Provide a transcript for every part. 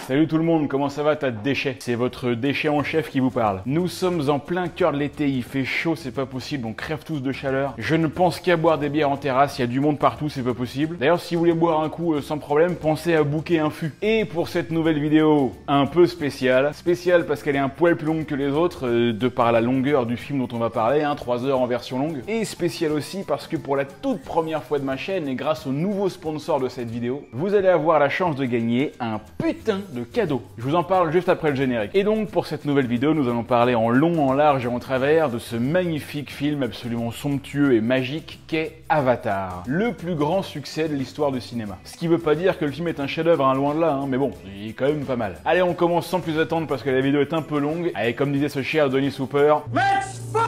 Salut tout le monde, comment ça va, tas de déchets? C'est votre déchet en chef qui vous parle. Nous sommes en plein cœur de l'été, il fait chaud, c'est pas possible, on crève tous de chaleur. Je ne pense qu'à boire des bières en terrasse, il y a du monde partout, c'est pas possible. D'ailleurs, si vous voulez boire un coup sans problème, pensez à booker un fût. Et pour cette nouvelle vidéo, un peu spéciale. Spéciale parce qu'elle est un poil plus longue que les autres, de par la longueur du film dont on va parler, 3 heures en version longue. Et spéciale aussi parce que pour la toute première fois de ma chaîne, et grâce au nouveau sponsor de cette vidéo, vous allez avoir la chance de gagner un putain de cadeau. Je vous en parle juste après le générique. Et donc pour cette nouvelle vidéo, nous allons parler en long, en large et en travers de ce magnifique film absolument somptueux et magique qu'est Avatar. Le plus grand succès de l'histoire du cinéma. Ce qui veut pas dire que le film est un chef-d'œuvre, loin de là, mais bon, il est quand même pas mal. Allez, on commence sans plus attendre parce que la vidéo est un peu longue. Allez, comme disait ce cher Denis Souper, let's fuck!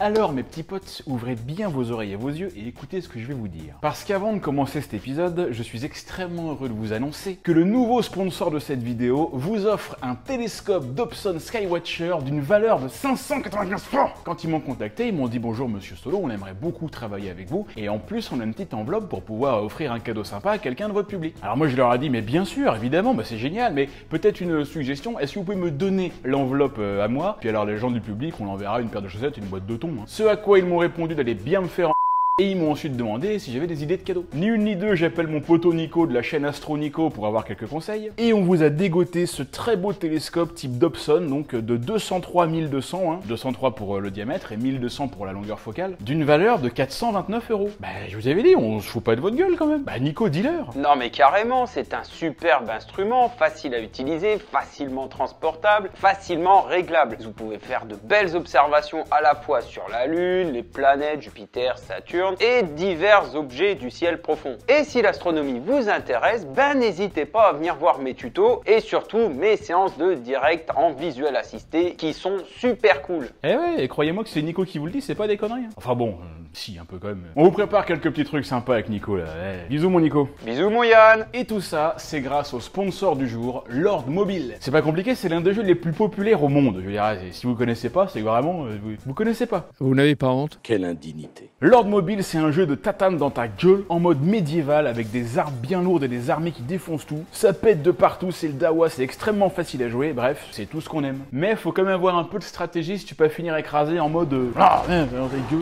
Alors mes petits potes, ouvrez bien vos oreilles et vos yeux et écoutez ce que je vais vous dire. Parce qu'avant de commencer cet épisode, je suis extrêmement heureux de vous annoncer que le nouveau sponsor de cette vidéo vous offre un télescope Dobson Skywatcher d'une valeur de 595 francs. Quand ils m'ont contacté, ils m'ont dit bonjour monsieur Solo, on aimerait beaucoup travailler avec vous et en plus on a une petite enveloppe pour pouvoir offrir un cadeau sympa à quelqu'un de votre public. Alors moi je leur ai dit mais bien sûr, évidemment, c'est génial, mais peut-être une suggestion, est-ce que vous pouvez me donner l'enveloppe à moi? Puis alors les gens du public, on enverra une paire de chaussettes et une boîte de thon. Ce à quoi ils m'ont répondu d'aller bien me faire et ils m'ont ensuite demandé si j'avais des idées de cadeaux. Ni une ni deux, j'appelle mon poteau Nico de la chaîne Astro Nico pour avoir quelques conseils. Et on vous a dégoté ce très beau télescope type Dobson, donc de 203 203 pour le diamètre et 1200 pour la longueur focale, d'une valeur de 429 €. Bah je vous avais dit, on se fout pas de votre gueule quand même. Bah Nico, dis-leur. Non mais carrément, c'est un superbe instrument, facile à utiliser, facilement transportable, facilement réglable. Vous pouvez faire de belles observations à la fois sur la Lune, les planètes, Jupiter, Saturne, et divers objets du ciel profond. Et si l'astronomie vous intéresse, n'hésitez pas à venir voir mes tutos et surtout mes séances de direct en visuel assisté qui sont super cool. Eh ouais, et croyez-moi que c'est Nico qui vous le dit, c'est pas des conneries. Enfin bon, si, un peu quand même. On vous prépare quelques petits trucs sympas avec Nico là. Bisous mon Nico. Bisous mon Yann. Et tout ça, c'est grâce au sponsor du jour, Lord Mobile. C'est pas compliqué, c'est l'un des jeux les plus populaires au monde. Je veux dire, si vous connaissez pas, c'est que vraiment, vous connaissez pas. Vous n'avez pas honte? Quelle indignité. Lord Mobile, c'est un jeu de tatane dans ta gueule, en mode médiéval, avec des armes bien lourdes et des armées qui défoncent tout. Ça pète de partout, c'est le dawa, c'est extrêmement facile à jouer, bref, c'est tout ce qu'on aime. Mais faut quand même avoir un peu de stratégie si tu peux pas finir écrasé en mode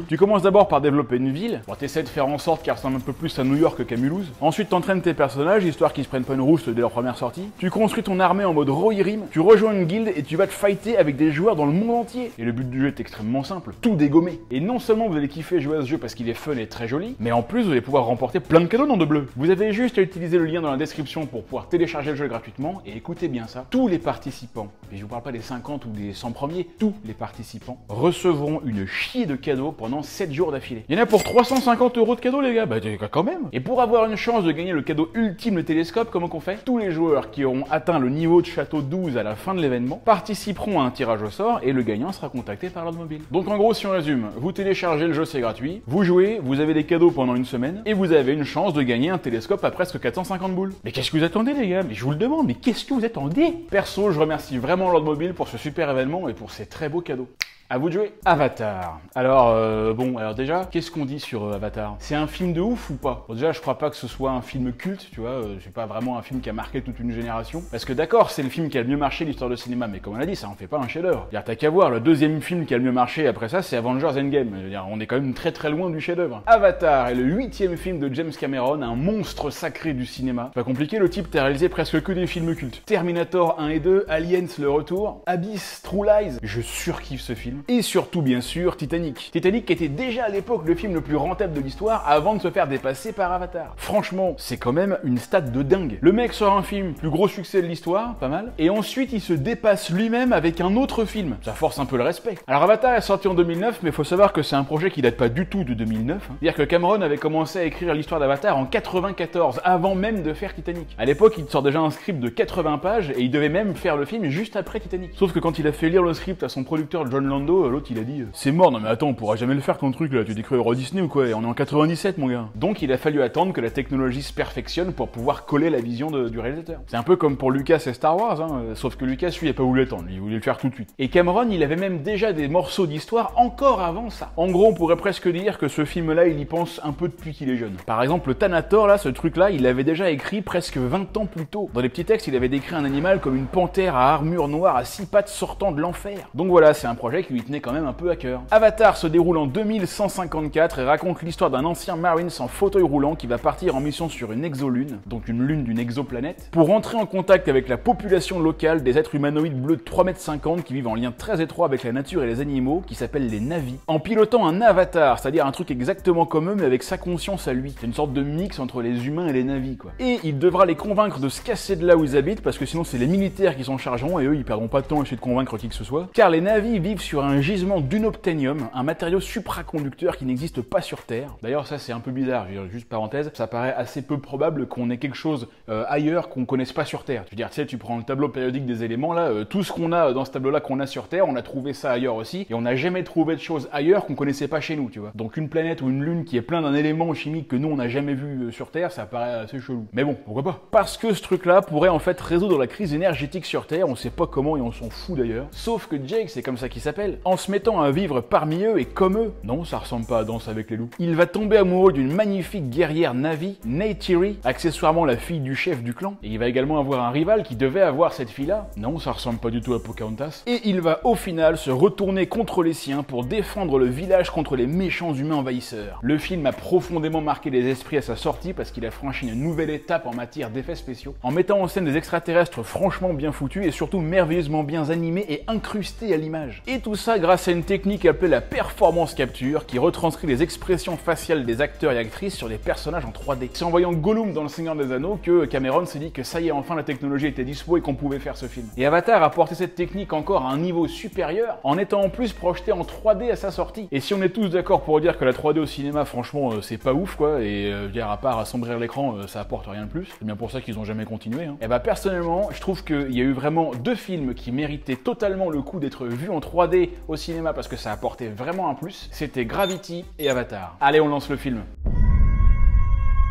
Tu commences d'abord par développer une ville, bon, t'essaies de faire en sorte qu'elle ressemble un peu plus à New York qu'à Mulhouse. Ensuite t'entraînes tes personnages, histoire qu'ils se prennent pas une rouste dès leur première sortie. Tu construis ton armée en mode Rohirrim, tu rejoins une guilde et tu vas te fighter avec des joueurs dans le monde entier. Et le but du jeu est extrêmement simple, tout dégommer. Et non seulement vous allez kiffer jouer à ce jeu parce qu'il est fun et très joli, mais en plus vous allez pouvoir remporter plein de cadeaux dans de bleu. Vous avez juste à utiliser le lien dans la description pour pouvoir télécharger le jeu gratuitement et écoutez bien ça, tous les participants, et je vous parle pas des 50 ou des 100 premiers, tous les participants recevront une chier de cadeaux pendant 7 jours d'affilée. Il y en a pour 350 € de cadeaux les gars, quand même. Et pour avoir une chance de gagner le cadeau ultime, le télescope, comment qu'on fait? Tous les joueurs qui auront atteint le niveau de château 12 à la fin de l'événement participeront à un tirage au sort et le gagnant sera contacté par Lord Mobile. Donc en gros si on résume, vous téléchargez le jeu, c'est gratuit, vous jouez, vous avez des cadeaux pendant une semaine et vous avez une chance de gagner un télescope à presque 450 boules. Mais qu'est-ce que vous attendez les gars? Mais je vous le demande, mais qu'est-ce que vous attendez? Perso, je remercie vraiment Lord Mobile pour ce super événement et pour ces très beaux cadeaux. À vous de jouer. Avatar. Alors, alors déjà, qu'est-ce qu'on dit sur Avatar? C'est un film de ouf ou pas? Bon, déjà, je crois pas que ce soit un film culte, tu vois, c'est pas vraiment un film qui a marqué toute une génération. Parce que d'accord, c'est le film qui a le mieux marché de l'histoire du cinéma, mais comme on l'a dit, ça en fait pas un chef-d'œuvre. T'as qu'à voir, le deuxième film qui a le mieux marché après ça, c'est Avengers Endgame. Je veux dire, on est quand même très loin du chef-d'œuvre. Avatar est le 8e film de James Cameron, un monstre sacré du cinéma. Pas compliqué, le type t'a réalisé presque que des films cultes. Terminator 1 et 2, Aliens le retour, Abyss, True Lies, je surkiffe ce film. Et surtout, bien sûr, Titanic. Titanic qui était déjà à l'époque le film le plus rentable de l'histoire avant de se faire dépasser par Avatar. Franchement, c'est quand même une stat de dingue. Le mec sort un film, plus gros succès de l'histoire, pas mal, et ensuite il se dépasse lui-même avec un autre film. Ça force un peu le respect. Alors Avatar est sorti en 2009, mais faut savoir que c'est un projet qui date pas du tout de 2009. C'est-à-dire que Cameron avait commencé à écrire l'histoire d'Avatar en 94, avant même de faire Titanic. À l'époque, il sort déjà un script de 80 pages et il devait même faire le film juste après Titanic. Sauf que quand il a fait lire le script à son producteur John Lando, l'autre il a dit c'est mort, non mais attends, on pourra jamais le faire ton truc là, tu t'es cru Euro Disney ou quoi? On est en 97 mon gars. Donc il a fallu attendre que la technologie se perfectionne pour pouvoir coller la vision du réalisateur. C'est un peu comme pour Lucas et Star Wars, sauf que Lucas lui il a pas voulu attendre, il voulait le faire tout de suite. Et Cameron il avait même déjà des morceaux d'histoire encore avant ça. En gros on pourrait presque dire que ce film-là, il y pense un peu depuis qu'il est jeune. Par exemple, le Thanator, là, ce truc-là, il l'avait déjà écrit presque 20 ans plus tôt. Dans les petits textes, il avait décrit un animal comme une panthère à armure noire à 6 pattes sortant de l'enfer. Donc voilà, c'est un projet qui lui tenait quand même un peu à cœur. Avatar se déroule en 2154 et raconte l'histoire d'un ancien Marines en fauteuil roulant qui va partir en mission sur une exolune, donc une lune d'une exoplanète, pour entrer en contact avec la population locale des êtres humanoïdes bleus de 3,50 m qui vivent en lien très étroit avec la nature et les animaux, qui s'appellent les Na'vi, en pilotant un avatar, c'est-à-dire un truc exactement comme eux mais avec sa conscience à lui. C'est une sorte de mix entre les humains et les Na'vi, quoi. Et il devra les convaincre de se casser de là où ils habitent, parce que sinon c'est les militaires qui s'en chargeront et eux ils perdront pas de temps à essayer de convaincre qui que ce soit. Car les Na'vi vivent sur un gisement d'unobtainium, un matériau supraconducteur qui n'existe pas sur Terre. D'ailleurs ça c'est un peu bizarre, je veux dire, juste parenthèse, ça paraît assez peu probable qu'on ait quelque chose ailleurs qu'on connaisse pas sur Terre. Je veux dire, tu sais, tu prends le tableau périodique des éléments là, tout ce qu'on a dans ce tableau là qu'on a sur Terre, on a trouvé ça ailleurs aussi, et on n'a jamais trouvé de choses ailleurs qu'on connaissait pas chez nous, tu vois. Donc une planète ou une lune qui est plein d'un élément chimique que nous on n'a jamais vu sur Terre, ça paraît assez chelou. Mais bon, pourquoi pas? Parce que ce truc là pourrait en fait résoudre la crise énergétique sur Terre, on sait pas comment et on s'en fout d'ailleurs. Sauf que Jake, c'est comme ça qu'il s'appelle, en se mettant à vivre parmi eux et comme eux, non ça ressemble pas à Danse avec les loups, il va tomber amoureux d'une magnifique guerrière Na'vi, Neytiri, accessoirement la fille du chef du clan, et il va également avoir un rival qui devait avoir cette fille-là, non ça ressemble pas du tout à Pocahontas, et il va au final se retourner contre les siens pour défendre le village contre les méchants humains envahisseurs. Le film a profondément marqué les esprits à sa sortie parce qu'il a franchi une nouvelle étape en matière d'effets spéciaux, en mettant en scène des extraterrestres franchement bien foutus et surtout merveilleusement bien animés et incrustés à l'image. Et tout ça grâce à une technique appelée la performance capture qui retranscrit les expressions faciales des acteurs et actrices sur les personnages en 3D. C'est en voyant Gollum dans Le Seigneur des Anneaux que Cameron s'est dit que ça y est, enfin la technologie était dispo et qu'on pouvait faire ce film. Et Avatar a porté cette technique encore à un niveau supérieur en étant en plus projeté en 3D à sa sortie. Et si on est tous d'accord pour dire que la 3D au cinéma, franchement, c'est pas ouf quoi, et dire à part assombrir l'écran, ça apporte rien de plus, c'est bien pour ça qu'ils ont jamais continué. Et bah personnellement, je trouve qu'il y a eu vraiment deux films qui méritaient totalement le coup d'être vus en 3D au cinéma parce que ça apportait vraiment un plus, c'était Gravity et Avatar. Allez, on lance le film.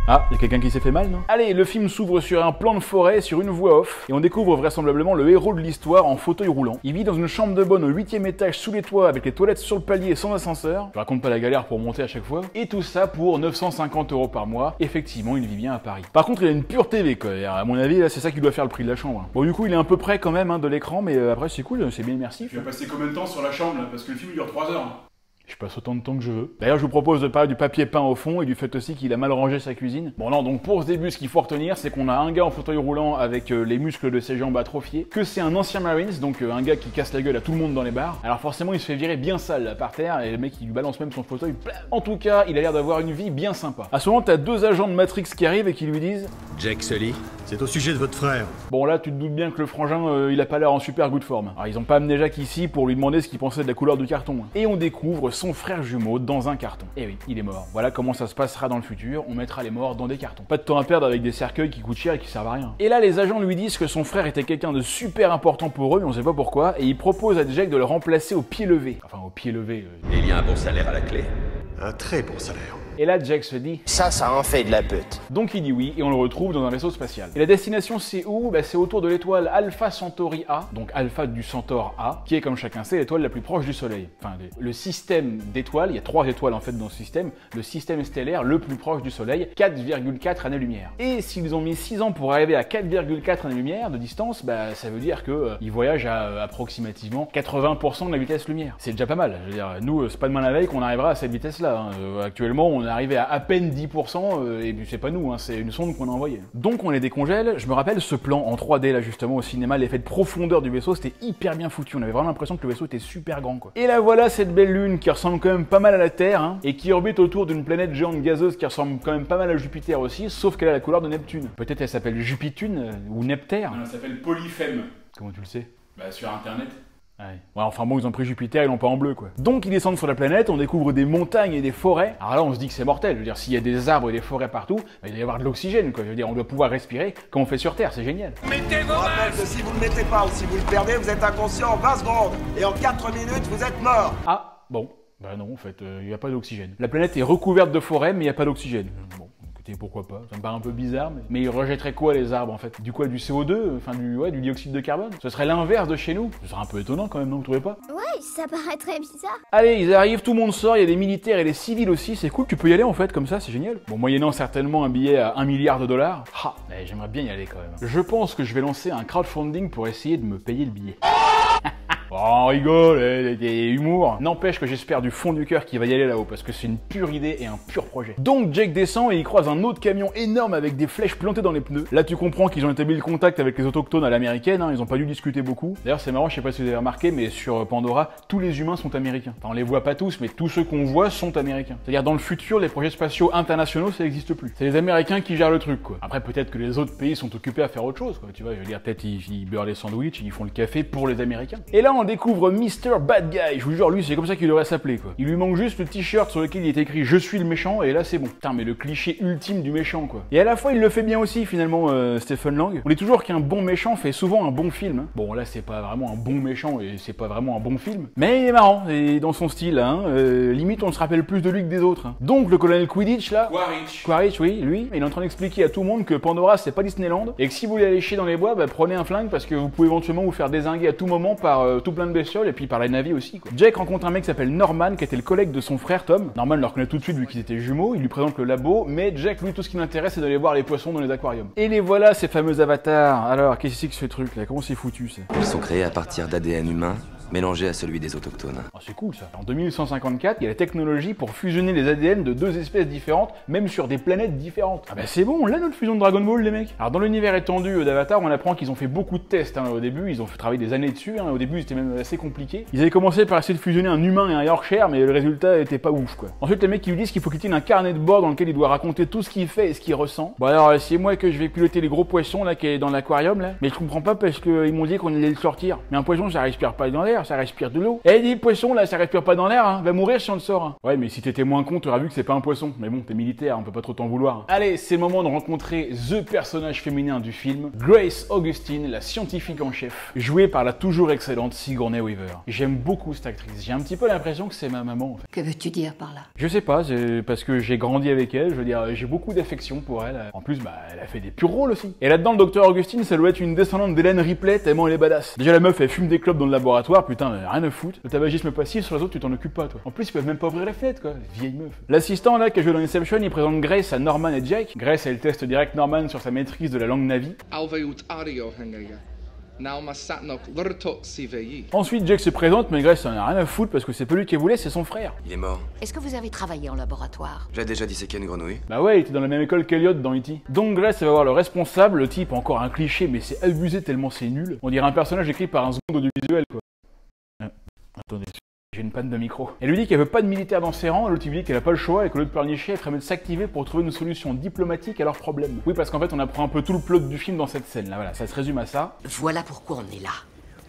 Ah, y'a quelqu'un qui s'est fait mal, non? Allez, le film s'ouvre sur un plan de forêt, sur une voix off, et on découvre vraisemblablement le héros de l'histoire en fauteuil roulant. Il vit dans une chambre de bonne au 8e étage sous les toits avec les toilettes sur le palier sans ascenseur. Je raconte pas la galère pour monter à chaque fois. Et tout ça pour 950 € par mois. Effectivement, il vit bien à Paris. Par contre, il a une pure TV, quoi. Et à mon avis, là, c'est ça qui doit faire le prix de la chambre. Bon, du coup, il est un peu près quand même de l'écran, mais après, c'est cool, c'est bien immersif. Tu vas passer combien de temps sur la chambre, là? Parce que le film dure 3 heures. Je passe autant de temps que je veux. D'ailleurs, je vous propose de parler du papier peint au fond et du fait aussi qu'il a mal rangé sa cuisine. Bon non, donc pour ce début, ce qu'il faut retenir, c'est qu'on a un gars en fauteuil roulant avec les muscles de ses jambes atrophiés, que c'est un ancien Marines, donc un gars qui casse la gueule à tout le monde dans les bars. Alors forcément, il se fait virer bien sale là, par terre, et le mec il lui balance même son fauteuil. En tout cas, il a l'air d'avoir une vie bien sympa. À ce moment, t'as deux agents de Matrix qui arrivent et qui lui disent « Jake Sully, c'est au sujet de votre frère. » Bon là, tu te doutes bien que le frangin, il a pas l'air en super good forme. Alors ils ont pas amené Jacques ici pour lui demander ce qu'il pensait de la couleur du carton. Et on découvre son frère jumeau dans un carton. Et oui, il est mort. Voilà comment ça se passera dans le futur, on mettra les morts dans des cartons. Pas de temps à perdre avec des cercueils qui coûtent cher et qui servent à rien. Et là, les agents lui disent que son frère était quelqu'un de super important pour eux, mais on sait pas pourquoi, et ils proposent à Jake de le remplacer au pied levé. Enfin, au pied levé. Et il y a un bon salaire à la clé. Un très bon salaire. Et là, Jake se dit Ça en fait de la pute. Donc il dit oui, et on le retrouve dans un vaisseau spatial. Et la destination, c'est où? Bah, c'est autour de l'étoile Alpha Centauri A, donc Alpha du Centaure A, qui est, comme chacun sait, l'étoile la plus proche du Soleil. Enfin, le système d'étoiles, il y a 3 étoiles en fait dans ce système, le système stellaire le plus proche du Soleil, 4,4 années-lumière. Et s'ils ont mis 6 ans pour arriver à 4,4 années-lumière de distance, bah ça veut dire que ils voyagent à approximativement 80% de la vitesse lumière. C'est déjà pas mal. Je veux dire, nous, c'est pas demain la veille qu'on arrivera à cette vitesse-là. Actuellement, on est arrivé à peine 10%, et puis c'est pas nous, c'est une sonde qu'on a envoyée. Donc on les décongèle. Je me rappelle ce plan en 3D là justement au cinéma, l'effet de profondeur du vaisseau, c'était hyper bien foutu. On avait vraiment l'impression que le vaisseau était super grand quoi. Et là voilà cette belle lune qui ressemble quand même pas mal à la Terre, et qui orbite autour d'une planète géante gazeuse qui ressemble quand même pas mal à Jupiter aussi, sauf qu'elle a la couleur de Neptune. Peut-être elle s'appelle Jupitune ou Neptère. Non, elle s'appelle Polyphème. Comment tu le sais? Bah sur internet. Ouais, enfin bon, ils ont pris Jupiter, ils l'ont pas en bleu quoi. Donc ils descendent sur la planète, on découvre des montagnes et des forêts. Alors là on se dit que c'est mortel, je veux dire s'il y a des arbres et des forêts partout, bah, il doit y avoir de l'oxygène quoi, je veux dire on doit pouvoir respirer comme on fait sur Terre, c'est génial. Je vous rappelle que si vous ne le mettez pas ou si vous le perdez, vous êtes inconscient en 20 secondes. Et en 4 minutes, vous êtes mort. Ah, bon, bah non en fait, il n'y a pas d'oxygène. La planète est recouverte de forêts mais il n'y a pas d'oxygène. Bon. écoutez, pourquoi pas. Ça me paraît un peu bizarre, mais ils rejetteraient quoi les arbres en fait? Du quoi? Du CO2? Enfin du dioxyde de carbone? Ce serait l'inverse de chez nous. Ce serait un peu étonnant quand même, non, vous trouvez pas? Ouais, ça paraît très bizarre. Allez, ils arrivent, tout le monde sort, il y a des militaires et des civils aussi, c'est cool, tu peux y aller en fait comme ça, c'est génial. Bon, moyennant certainement un billet à 1 milliard de dollars. Ah, mais j'aimerais bien y aller quand même. Je pense que je vais lancer un crowdfunding pour essayer de me payer le billet. Oh, on rigole, et humour. N'empêche que j'espère du fond du cœur qu'il va y aller là-haut, parce que c'est une pure idée et un pur projet. Donc Jake descend et il croise un autre camion énorme avec des flèches plantées dans les pneus. Là tu comprends qu'ils ont établi le contact avec les autochtones à l'américaine, hein, ils ont pas dû discuter beaucoup. D'ailleurs c'est marrant, je sais pas si vous avez remarqué, mais sur Pandora, tous les humains sont américains. Enfin on les voit pas tous, mais tous ceux qu'on voit sont américains. C'est-à-dire dans le futur, les projets spatiaux internationaux, ça n'existe plus. C'est les Américains qui gèrent le truc, quoi. Après peut-être que les autres pays sont occupés à faire autre chose, quoi. Tu vois, je veux dire, peut-être ils beurrent les sandwichs, ils font le café pour les Américains. Et là on découvre Mr. Bad Guy, je vous jure, lui c'est comme ça qu'il devrait s'appeler, quoi. Il lui manque juste le t-shirt sur lequel il est écrit je suis le méchant et là c'est bon. Putain, mais le cliché ultime du méchant, quoi. Et à la fois il le fait bien aussi finalement, Stephen Lang. On dit toujours qu'un bon méchant fait souvent un bon film, hein. Bon là c'est pas vraiment un bon méchant et c'est pas vraiment un bon film, mais il est marrant et dans son style, hein. Limite on se rappelle plus de lui que des autres, hein. Donc le colonel Quidditch là, Quaritch, oui, lui, il est en train d'expliquer à tout le monde que Pandora c'est pas Disneyland et que si vous voulez aller chier dans les bois, bah prenez un flingue parce que vous pouvez éventuellement vous faire dézinguer à tout moment par tout plein de bestioles et puis par la navie aussi, quoi. Jake rencontre un mec qui s'appelle Norman, qui était le collègue de son frère Tom. Norman le reconnaît tout de suite vu qu'ils étaient jumeaux, il lui présente le labo, mais Jake, lui, tout ce qui l'intéresse, c'est d'aller voir les poissons dans les aquariums. Et les voilà, ces fameux avatars. Alors, qu'est-ce que c'est que ce truc là? Comment c'est foutu, ça? Ils sont créés à partir d'ADN humain, mélangé à celui des autochtones. Oh, c'est cool ça. En 2154, il y a la technologie pour fusionner les ADN de deux espèces différentes, même sur des planètes différentes. Ah bah c'est bon, là notre fusion de Dragon Ball, les mecs. Alors dans l'univers étendu d'Avatar, on apprend qu'ils ont fait beaucoup de tests, hein, au début, ils ont travaillé des années dessus, hein. Au début c'était même assez compliqué. Ils avaient commencé par essayer de fusionner un humain et un Yorkshire, mais le résultat était pas ouf, quoi. Ensuite les mecs ils lui disent qu'il faut qu'il tienne un carnet de bord dans lequel il doit raconter tout ce qu'il fait et ce qu'il ressent. Bon alors c'est moi que je vais piloter les gros poissons là qui est dans l'aquarium là, mais je comprends pas parce qu'ils m'ont dit qu'on allait le sortir. Mais un poisson ça respire pas dans l'air, ça respire de l'eau. Eh dis poisson là, ça respire pas dans l'air, hein. Va mourir si on le sort, hein. Ouais mais si t'étais moins con, t'aurais vu que c'est pas un poisson. Mais bon, t'es militaire, on peut pas trop t'en vouloir. Allez, c'est le moment de rencontrer the personnage féminin du film, Grace Augustine, la scientifique en chef, jouée par la toujours excellente Sigourney Weaver. J'aime beaucoup cette actrice, j'ai un petit peu l'impression que c'est ma maman en fait. Que veux-tu dire par là? Je sais pas, c'est parce que j'ai grandi avec elle, je veux dire, j'ai beaucoup d'affection pour elle. En plus, bah, elle a fait des purs rôles aussi. Et là-dedans, le docteur Augustine, ça doit être une descendante d'Hélène Ripley, tellement elle est badass. Déjà la meuf, elle fume des clopes dans le laboratoire, putain, rien à foutre. Le tabagisme passif, sur les autres, tu t'en occupes pas, toi. En plus, ils peuvent même pas ouvrir les fenêtres, quoi. Vieille meuf. L'assistant, là, qui a joué dans Inception, il présente Grace à Norman et Jake. Grace, elle teste direct Norman sur sa maîtrise de la langue Navi. Ensuite, Jake se présente, mais Grace, ça n'a rien à foutre parce que c'est pas lui qui voulait, c'est son frère. Il est mort. Est-ce que vous avez travaillé en laboratoire? J'ai déjà disséqué une grenouille. Bah ouais, il était dans la même école qu'Eliot dans E.T. Donc Grace, elle va voir le responsable, le type, encore un cliché, mais c'est abusé tellement c'est nul. On dirait un personnage écrit par un second audiovisuel, quoi. Attendez. J'ai une panne de micro. Elle lui dit qu'elle veut pas de militaire dans ses rangs, l'autre lui dit qu'elle a pas le choix et que l'autre pleurnicher, elle ferait mieux de s'activer pour trouver une solution diplomatique à leurs problèmes. Oui, parce qu'en fait, on apprend un peu tout le plot du film dans cette scène là, voilà, ça se résume à ça. Voilà pourquoi on est là.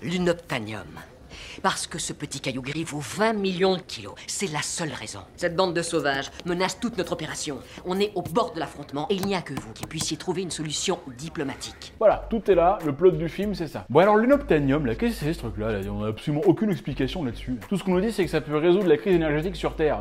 L'unobtanium. Parce que ce petit caillou gris vaut 20 millions de kilos. C'est la seule raison. Cette bande de sauvages menace toute notre opération. On est au bord de l'affrontement et il n'y a que vous qui puissiez trouver une solution diplomatique. Voilà, tout est là, le plot du film, c'est ça. Bon alors, l'unobtanium, là, qu'est-ce que c'est ce truc-là? On a absolument aucune explication là-dessus. Tout ce qu'on nous dit, c'est que ça peut résoudre la crise énergétique sur Terre.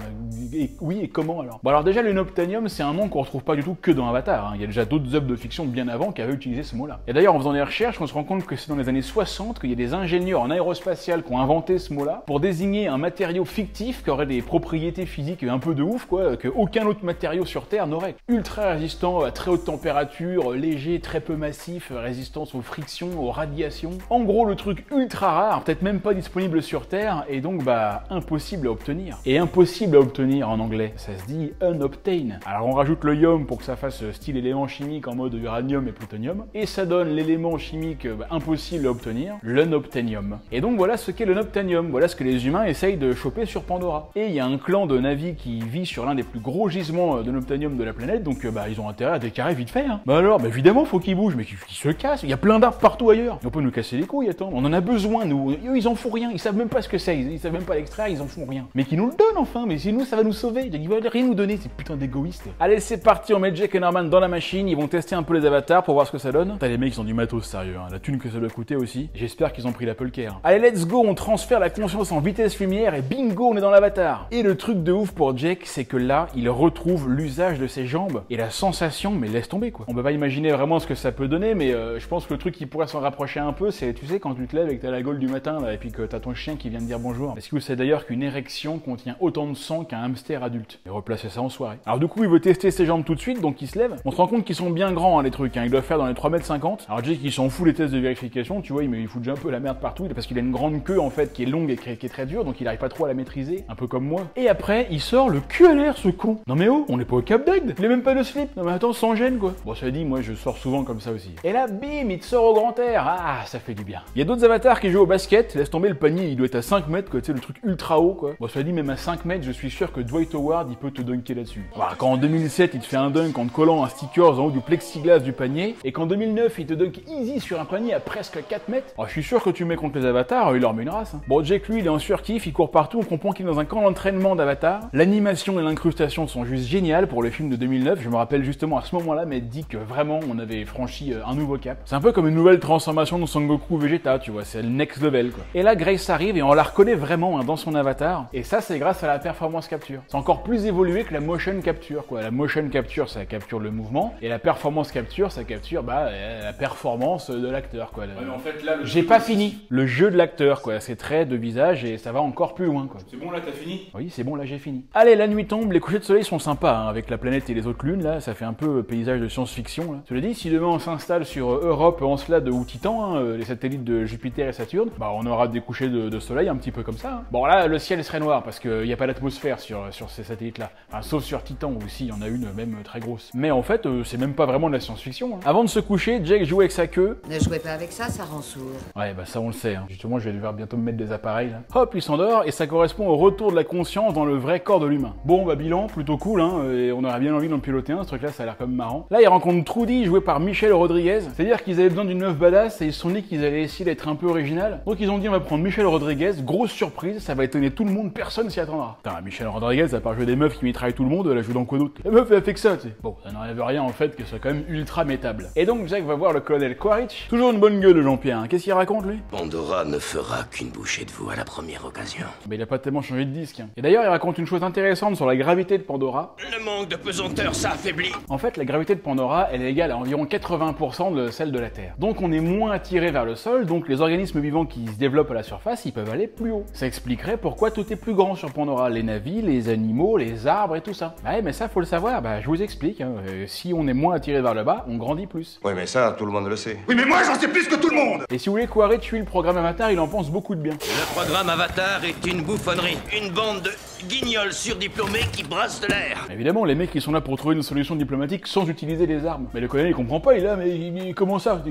Et oui, et comment alors? Bon alors déjà, l'unobtanium, c'est un nom qu'on retrouve pas du tout que dans Avatar, hein. Il y a déjà d'autres œuvres de fiction bien avant qui avaient utilisé ce mot-là. Et d'ailleurs, en faisant des recherches, on se rend compte que c'est dans les années 60 qu'il y a des ingénieurs en aérospatial qui ont inventé ce mot-là pour désigner un matériau fictif qui aurait des propriétés physiques un peu de ouf, quoi, que aucun autre matériau sur Terre n'aurait. Ultra résistant à très haute température, léger, très peu massif, résistance aux frictions, aux radiations. En gros, le truc ultra rare, peut-être même pas disponible sur Terre, et donc bah impossible à obtenir. Et impossible à obtenir en anglais, ça se dit unobtain. Alors on rajoute le ium pour que ça fasse style élément chimique en mode uranium et plutonium, et ça donne l'élément chimique impossible à obtenir, l'unobtainium. Et donc voilà ce qu'est l'unobtainium. Voilà ce que les humains essayent de choper sur Pandora. Et il y a un clan de Navi qui vit sur l'un des plus gros gisements de l'unobtainium de la planète, donc bah ils ont intérêt à décarrer vite fait, hein. Bah alors, bah évidemment faut qu'ils bougent, mais qu'ils se cassent, il y a plein d'arbres partout ailleurs. On peut nous casser les couilles, attends, on en a besoin nous, eux ils en font rien, ils savent même pas ce que c'est, ils savent même pas l'extraire, ils en font rien. Mais qu'ils nous le donnent enfin, mais sinon ça va nous sauver, ils veulent rien nous donner, ces putains d'égoïstes. Allez c'est parti, on met Jake et Norman dans la machine, ils vont tester un peu les avatars pour voir ce que ça donne. T'as les mecs ils ont du matos sérieux, hein. La thune que ça doit coûter aussi, j'espère qu'ils ont pris l'Apple Care. Allez let's go, bingo, on transfère la conscience en vitesse lumière et bingo, on est dans l'avatar. Et le truc de ouf pour Jake, c'est que là, il retrouve l'usage de ses jambes et la sensation, mais laisse tomber quoi. On peut pas imaginer vraiment ce que ça peut donner, mais je pense que le truc qui pourrait s'en rapprocher un peu, c'est, tu sais, quand tu te lèves et que t'as la gaule du matin, là, et puis que t'as ton chien qui vient te dire bonjour. Est-ce que vous savez d'ailleurs qu'une érection contient autant de sang qu'un hamster adulte? Et replacer ça en soirée. Alors du coup, il veut tester ses jambes tout de suite, donc il se lève. On se rend compte qu'ils sont bien grands, hein, les trucs, hein. Ils doivent faire dans les 3,50 m. Alors Jake, il s'en fout les tests de vérification, tu vois, il fout déjà un peu la merde partout, parce qu'il a une grande queue, en fait, qui est longue et qui est très dure, donc il arrive pas trop à la maîtriser, un peu comme moi. Et après, il sort le cul à l'air, ce con. Non mais oh, on est pas au Cap d'Agde. Il a même pas de slip. Non mais attends, sans gêne, quoi. Bon, ça dit, moi, je sors souvent comme ça aussi. Et là, bim, il te sort au grand air. Ah, ça fait du bien. Il y a d'autres avatars qui jouent au basket, laisse tomber le panier, il doit être à 5 mètres, quoi, tu sais, le truc ultra haut, quoi. Bon, ça dit, même à 5 mètres, je suis sûr que Dwight Howard, il peut te dunker là-dessus. Voilà, quand en 2007, il te fait un dunk en te collant un sticker en haut du plexiglas du panier, et qu'en 2009, il te dunk easy sur un panier à presque 4 mètres, oh, je suis sûr que tu mets contre les avatars, il leur met une race. Hein. Bon, Jake, lui, il est en surkiff, il court partout, on comprend qu'il est dans un camp d'entraînement d'avatar. L'animation et l'incrustation sont juste géniales pour le film de 2009. Je me rappelle justement à ce moment-là, mais dit que vraiment, on avait franchi un nouveau cap. C'est un peu comme une nouvelle transformation de Son Goku Vegeta, tu vois, c'est le next level, quoi. Et là, Grace arrive et on la reconnaît vraiment hein, dans son avatar. Et ça, c'est grâce à la performance capture. C'est encore plus évolué que la motion capture, quoi. La motion capture, ça capture le mouvement, et la performance capture, ça capture la performance de l'acteur, quoi. Ouais, mais en fait, là, j'ai pas fini. Le jeu de l'acteur, quoi. Ses traits de visage et ça va encore plus loin, quoi. C'est bon, là, t'as fini? Oui, c'est bon, là, j'ai fini. Allez, la nuit tombe, les couchers de soleil sont sympas, hein, avec la planète et les autres lunes, là, ça fait un peu paysage de science-fiction, là. Cela dit, si demain on s'installe sur Europe, Encelade ou Titan, hein, les satellites de Jupiter et Saturne, bah on aura des couchers de soleil un petit peu comme ça. Hein. Bon, là, le ciel serait noir, parce qu'il n'y a pas d'atmosphère sur ces satellites-là. Enfin, sauf sur Titan, où si, il y en a une même très grosse. Mais en fait, c'est même pas vraiment de la science-fiction. Hein. Avant de se coucher, Jake joue avec sa queue. Ne jouez pas avec ça, ça rend sourd. Ouais, bah ça on le sait. Hein. Justement, je vais devoir bientôt me mettre des appareils, là. Hop, il s'endort, et ça correspond au retour de la conscience dans le vrai corps de l'humain. Bon, bah bilan, plutôt cool, hein, et on aurait bien envie d'en piloter un, ce truc-là, ça a l'air comme marrant. Là, il rencontre Trudy, joué par Michelle Rodriguez. C'est-à-dire qu'ils avaient besoin d'une meuf badass, et ils se sont dit qu'ils allaient essayer d'être un peu original. Donc ils ont dit, on va prendre Michelle Rodriguez, grosse surprise, ça va étonner tout le monde, personne s'y attendra. Putain, Michelle Rodriguez, à part jouer des meufs qui mitraillent tout le monde, elle a joué dans quoi d'autre? La meuf, elle a fait que ça, tu sais. Bon, ça n'enlève rien en fait, que ce soit quand même ultra métable. Et donc, Jack va voir le colonel Quaritch. Toujours une bonne gueule, le Jean-Pierre, hein. Qu'est-ce qu'il raconte, lui? Pandora ne fera qu'une bouchée de vous à la première occasion. Mais il a pas tellement changé de disque, hein. Et d'ailleurs, il raconte une chose intéressante sur la gravité de Pandora. Le manque de pesanteur, ça affaiblit. En fait, la gravité de Pandora, elle est égale à environ 80% de celle de la Terre. Donc on est moins attiré vers le sol, donc les organismes vivants qui se développent à la surface, ils peuvent aller plus haut. Ça expliquerait pourquoi tout est plus grand sur Pandora, les navires, les animaux, les arbres et tout ça. Ouais, mais ça, faut le savoir, bah je vous explique, hein. Si on est moins attiré vers le bas, on grandit plus. Oui, mais ça, tout le monde le sait. Oui, mais moi, j'en sais plus que tout le monde. Et si vous voulez Quaritch suit le programme Avatar, il en pense beaucoup de bien. Le programme Avatar est une bouffonnerie. Une bande de guignols surdiplômés qui brassent de l'air. Évidemment, les mecs, ils sont là pour trouver une solution diplomatique sans utiliser les armes. Mais le colonel, il comprend pas, il est là, mais comment ça,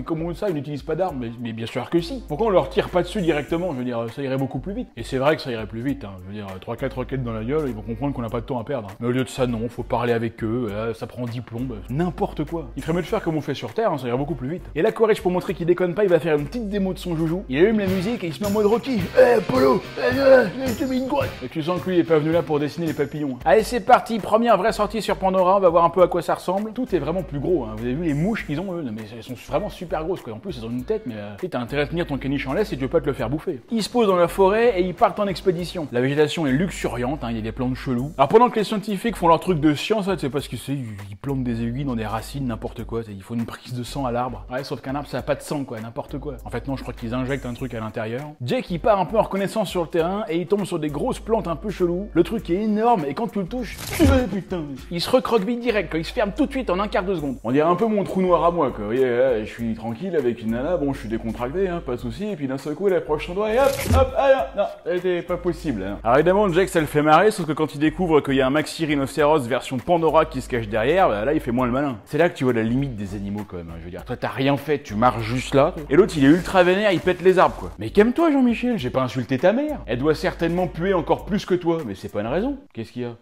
ils n'utilisent pas d'armes? Mais bien sûr que si. Pourquoi on leur tire pas dessus directement? Je veux dire, ça irait beaucoup plus vite. Et c'est vrai que ça irait plus vite, hein. Je veux dire, 3-4 roquettes dans la gueule, ils vont comprendre qu'on n'a pas de temps à perdre. Hein. Mais au lieu de ça, non, faut parler avec eux, ça prend 10 plombes, n'importe quoi. Il ferait mieux de faire comme on fait sur Terre, hein, ça irait beaucoup plus vite. Et là, Quaritch, pour montrer qu'il déconne pas, il va faire une petite démo de son joujou. Il allume la musique et il se met en mode Rocky. Polo, je te mets une grotte. Et tu sens que lui, il est pas venu là pour dessiner les papillons. Allez, c'est parti, première vraie sortie sur Pandora, on va voir un peu à quoi ça ressemble. Tout est vraiment plus gros, hein. Vous avez vu les mouches qu'ils ont, eux? Non, mais elles sont vraiment super grosses, quoi. En plus, elles ont une tête, mais t'as intérêt à tenir ton caniche en laisse et tu veux pas te le faire bouffer. Ils se posent dans la forêt et ils partent en expédition. La végétation est luxuriante, hein, il y a des plantes cheloues. Alors pendant que les scientifiques font leur truc de science, tu sais pas ce que c'est, ils plantent des aiguilles dans des racines, n'importe quoi, il faut une prise de sang à l'arbre. Ouais, sauf qu'un arbre ça a pas de sang, quoi, n'importe quoi. En fait non, je crois qu'ils injectent un truc à l'intérieur. Jake il part un peu en reconnaissance sur le terrain et il tombe sur des grosses plantes un peu cheloues. Le truc est énorme et quand tu le touches, putain, il se recroqueville direct, quoi. Il se ferme tout de suite en un quart de seconde. On dirait un peu mon trou noir à moi, quoi. Vous voyez, là, je suis tranquille avec une nana, bon je suis décontracté, hein, pas de soucis, et puis d'un seul coup elle approche son doigt et hop, non, c'était pas possible. Hein. Alors évidemment Jake ça le fait marrer, sauf que quand il découvre qu'il y a un maxi rhinocéros version Pandora qui se cache derrière, bah, là il fait moins le malin. C'est là que tu vois la limite des animaux quand même, hein. Je veux dire, toi t'as rien fait, tu marches juste là, et l'autre il est ultra vénère, il pète les arbres quoi. Mais calme-toi Jean-Michel, j'ai pas insulté ta mère. Elle doit certainement puer encore plus que toi, mais c'est pas une raison. Qu'est-ce qu'il y a?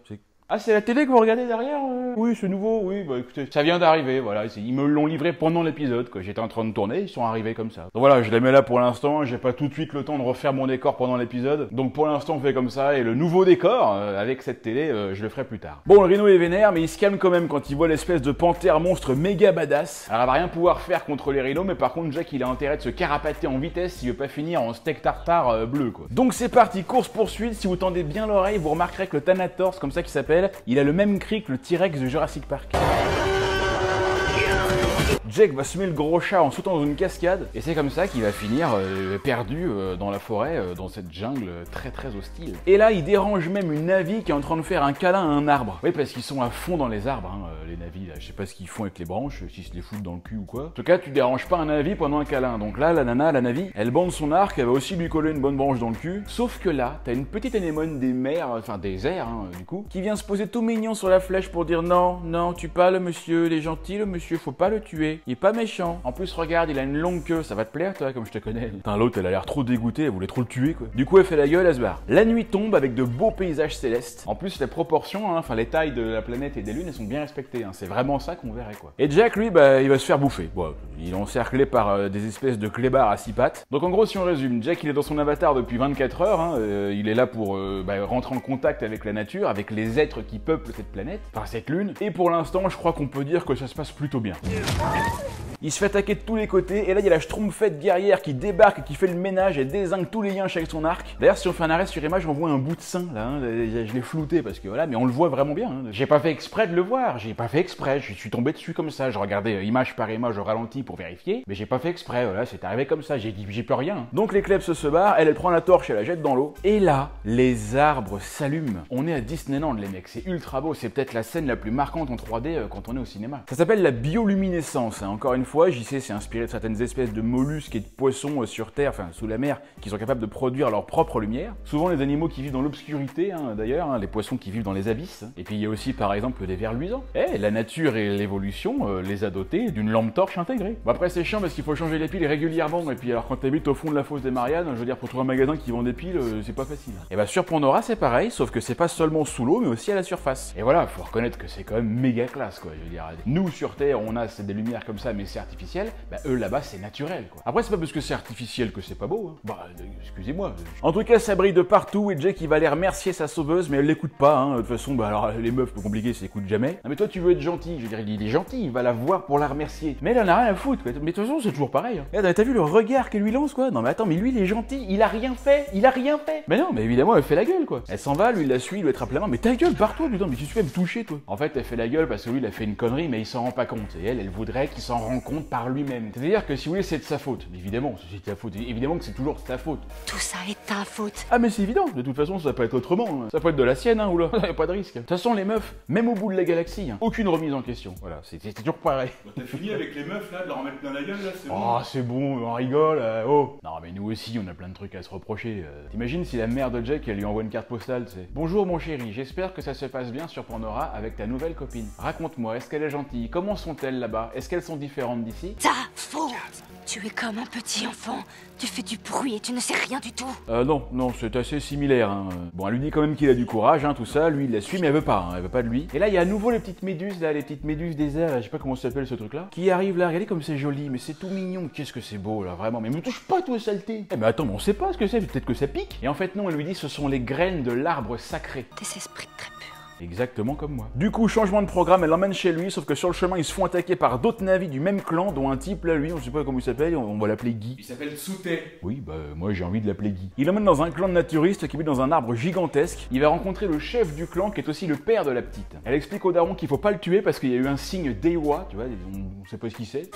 Ah, c'est la télé que vous regardez derrière Oui, c'est nouveau, oui, bah écoutez, ça vient d'arriver, voilà. Ils me l'ont livré pendant l'épisode, quoi. J'étais en train de tourner, ils sont arrivés comme ça. Donc voilà, je les mets là pour l'instant, j'ai pas tout de suite le temps de refaire mon décor pendant l'épisode. Donc pour l'instant, on fait comme ça, et le nouveau décor, avec cette télé, je le ferai plus tard. Bon, le Rhino est vénère, mais il se calme quand même quand il voit l'espèce de panthère monstre méga badass. Alors, elle va rien pouvoir faire contre les rhinos, mais par contre, Jack, il a intérêt de se carapater en vitesse s'il veut pas finir en steak tartare bleu, quoi. Donc c'est parti, course-poursuite. Si vous tendez bien l'oreille, vous remarquerez que le Thanatos, comme ça qu'il s'appelle, il a le même cri que le T-Rex de Jurassic Park. Jack va semer le gros chat en sautant dans une cascade, et c'est comme ça qu'il va finir perdu dans la forêt, dans cette jungle très très hostile. Et là, il dérange même une Navi qui est en train de faire un câlin à un arbre. Oui, parce qu'ils sont à fond dans les arbres, hein, les Navis, là. Je sais pas ce qu'ils font avec les branches, s'ils se les foutent dans le cul ou quoi. En tout cas, tu déranges pas un Navi pendant un câlin. Donc là, la nana, la Navi, elle bande son arc, elle va aussi lui coller une bonne branche dans le cul. Sauf que là, t'as une petite anémone des mers, enfin des airs, hein, du coup, qui vient se poser tout mignon sur la flèche pour dire non, non, tue pas le monsieur, il est gentil le monsieur, faut pas le tuer. Il est pas méchant. En plus, regarde, il a une longue queue, ça va te plaire, toi, comme je te connais. Putain, l'autre, elle a l'air trop dégoûtée, elle voulait trop le tuer, quoi. Du coup, elle fait la gueule, elle se barre. La nuit tombe avec de beaux paysages célestes. En plus, les proportions, enfin, les tailles de la planète et des lunes, elles sont bien respectées, hein. C'est vraiment ça qu'on verrait, quoi. Et Jack, lui, bah, il va se faire bouffer. Bon, il est encerclé par des espèces de clébards à 6 pattes. Donc, en gros, si on résume, Jack, il est dans son avatar depuis 24 heures, hein. Il est là pour rentrer en contact avec la nature, avec les êtres qui peuplent cette planète, enfin, cette lune. Et pour l'instant, je crois qu'on peut dire que ça se passe plutôt bien. Il se fait attaquer de tous les côtés, et là il y a la schtroumpfette guerrière qui débarque et qui fait le ménage et dézingue tous les yinches avec son arc. D'ailleurs, si on fait un arrêt sur image, on voit un bout de sein là, hein. Je l'ai flouté parce que voilà, mais on le voit vraiment bien, hein. J'ai pas fait exprès de le voir, j'ai pas fait exprès, je suis tombé dessus comme ça, je regardais image par image au ralenti pour vérifier, mais j'ai pas fait exprès, voilà, c'est arrivé comme ça, j'ai dit j'ai plus rien. Donc les klebs se barrent, elle prend la torche et la jette dans l'eau, et là, les arbres s'allument. On est à Disneyland les mecs, c'est ultra beau, c'est peut-être la scène la plus marquante en 3D quand on est au cinéma. Ça s'appelle la bioluminescence, hein. Encore une fois, j'y sais, c'est inspiré de certaines espèces de mollusques et de poissons sur Terre, enfin sous la mer, qui sont capables de produire leur propre lumière. Souvent les animaux qui vivent dans l'obscurité, hein, d'ailleurs, hein, les poissons qui vivent dans les abysses. Et puis il y a aussi par exemple des vers luisants. La nature et l'évolution les a dotés d'une lampe torche intégrée. Bon, après c'est chiant parce qu'il faut changer les piles régulièrement, et puis alors quand t'habites au fond de la fosse des Mariannes, je veux dire, pour trouver un magasin qui vend des piles, c'est pas facile. Et bah sur Pandora c'est pareil, sauf que c'est pas seulement sous l'eau, mais aussi à la surface. Et voilà, faut reconnaître que c'est quand même méga classe, quoi. Je veux dire, nous sur Terre on a des lumières comme ça, mais c'est artificiel. Bah eux là-bas c'est naturel, quoi. Après c'est pas parce que c'est artificiel que c'est pas beau, hein. Bah excusez-moi. En tout cas ça brille de partout, et Jack il va aller remercier sa sauveuse, mais elle l'écoute pas, hein. De toute façon, bah alors les meufs plus compliquées s'écoutent jamais. Non mais toi tu veux être gentil, je veux dire il est gentil, il va la voir pour la remercier. Mais elle en a rien à foutre, quoi. Mais de toute façon c'est toujours pareil, hein. T'as vu le regard qu'elle lui lance, quoi. Non mais attends, mais lui il est gentil, il a rien fait, Mais non, mais évidemment elle fait la gueule, quoi. Elle s'en va, lui il la suit, il lui attrape la main, mais ta gueule, barre-toi, putain, mais tu fais me toucher, toi. En fait elle fait la gueule parce que lui il a fait une connerie, mais il s'en rend pas compte. Et elle voudrait qu'il s'en rende compte par lui-même. C'est-à-dire que si vous voulez c'est de sa faute. Évidemment, c'est de ta faute. Évidemment que c'est toujours de ta faute. Tout ça est ta faute. Ah mais c'est évident, de toute façon ça peut être autrement, hein. Ça peut être de la sienne, hein, oula, y'a pas de risque. De toute façon les meufs, même au bout de la galaxie, hein, aucune remise en question. Voilà, c'est toujours pareil. Bon, t'as fini avec les meufs là, de leur mettre plein la gueule là, c'est bon. Oh c'est bon, on rigole, oh. Non mais nous aussi on a plein de trucs à se reprocher. T'imagines si la mère de Jack elle lui envoie une carte postale, tu sais. Bonjour mon chéri, j'espère que ça se passe bien sur Pandora avec ta nouvelle copine. Raconte-moi, est-ce qu'elle est gentille? Comment sont-elles là-bas? Est-ce qu'elles sont différentes d'ici? Ta faute. Tu es comme un petit enfant. Tu fais du bruit et tu ne sais rien du tout. Non, c'est assez similaire, hein. Bon, elle lui dit quand même qu'il a du courage, hein, tout ça. Lui, il la suit, mais elle veut pas, hein. Elle veut pas de lui. Et là, il y a à nouveau les petites méduses, là, les petites méduses des airs, je sais pas comment ça s'appelle ce truc-là, qui arrivent là. Regardez comme c'est joli, mais c'est tout mignon. Qu'est-ce que c'est beau, là, vraiment. Mais me touche pas, toi, saleté. Mais attends, mais on sait pas ce que c'est. Peut-être que ça pique. Et en fait, non, elle lui dit, ce sont les graines de l'arbre sacré. Des esprits très purs. Exactement comme moi. Du coup, changement de programme, elle l'emmène chez lui, sauf que sur le chemin, ils se font attaquer par d'autres navires du même clan, dont un type là, lui, on sait pas comment il s'appelle, on va l'appeler Guy. Il s'appelle Souté. Oui, bah moi j'ai envie de l'appeler Guy. Il l'emmène dans un clan de naturistes qui vit dans un arbre gigantesque. Il va rencontrer le chef du clan qui est aussi le père de la petite. Elle explique au daron qu'il faut pas le tuer parce qu'il y a eu un signe d'Ewa, tu vois, on sait pas ce qu'il c'est.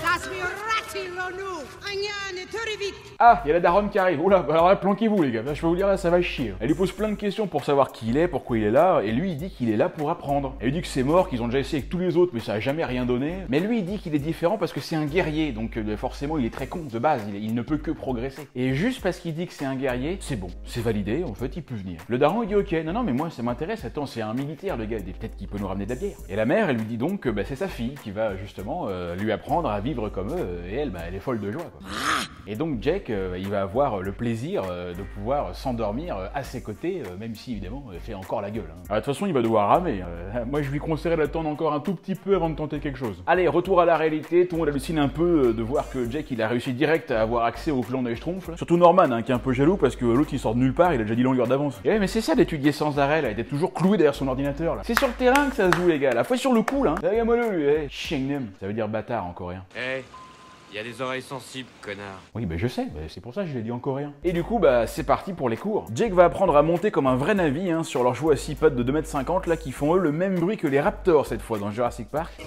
Ah, il y a la daronne qui arrive. Oula, alors là, planquez-vous les gars, là, je peux vous dire là, ça va chier. Elle lui pose plein de questions pour savoir qui il est, pourquoi il est là, et lui il dit qu'il est là pour apprendre. Elle lui dit que c'est mort, qu'ils ont déjà essayé avec tous les autres, mais ça a jamais rien donné. Mais lui il dit qu'il est différent parce que c'est un guerrier, donc forcément il est très con de base, il ne peut que progresser. Et juste parce qu'il dit que c'est un guerrier, c'est bon, c'est validé, en fait il peut venir. Le daron il dit ok, non mais moi ça m'intéresse, attends c'est un militaire le gars, peut-être qu'il peut nous ramener de la bière. Et la mère elle lui dit donc que c'est sa fille qui va justement lui apprendre à vivre comme eux, et elle elle est folle de joie, quoi. Et donc Jack il va avoir le plaisir de pouvoir s'endormir à ses côtés, même si évidemment elle fait encore la gueule, hein. Alors, de toute façon il va devoir pourra ramer. Moi, je lui conseillerais d'attendre encore un tout petit peu avant de tenter quelque chose. Allez, retour à la réalité. Tout le monde hallucine un peu de voir que Jake, il a réussi direct à avoir accès au clan des Schtroumpfs. Surtout Norman, hein, qui est un peu jaloux parce que l'autre, il sort de nulle part, il a déjà dit longueur d'avance. Et ouais, mais c'est ça d'étudier sans arrêt, là. Il était toujours cloué derrière son ordinateur, là. C'est sur le terrain que ça se joue, les gars. La fois sur le coup, là. Regarde-moi lui, Shengnem. Ça veut dire bâtard en coréen. Il y a des oreilles sensibles, connard. Oui, bah je sais, c'est pour ça que je l'ai dit en coréen. Et du coup, bah c'est parti pour les cours. Jake va apprendre à monter comme un vrai Navi, hein, sur leurs chevaux à 6 pattes de 2,50 m là, qui font eux le même bruit que les Raptors cette fois dans Jurassic Park.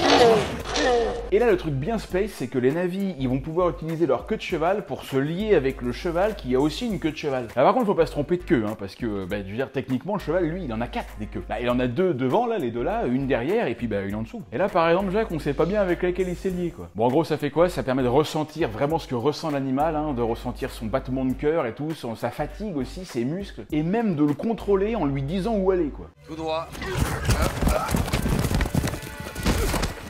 Et là, le truc bien space, c'est que les Navis, ils vont pouvoir utiliser leur queue de cheval pour se lier avec le cheval qui a aussi une queue de cheval. Là, par contre, faut pas se tromper de queue, hein, parce que, bah, je veux dire, techniquement, le cheval, lui, il en a 4 des queues. Là, il en a 2 devant, là, les 2 là, une derrière, et puis, bah, une en dessous. Et là, par exemple, Jake, on sait pas bien avec laquelle il s'est lié, quoi. Bon, en gros, ça fait quoi? Ça permet de ressentir vraiment ce que ressent l'animal, hein, de ressentir son battement de cœur et tout, sa fatigue aussi, ses muscles, et même de le contrôler en lui disant où aller, quoi. Tout droit.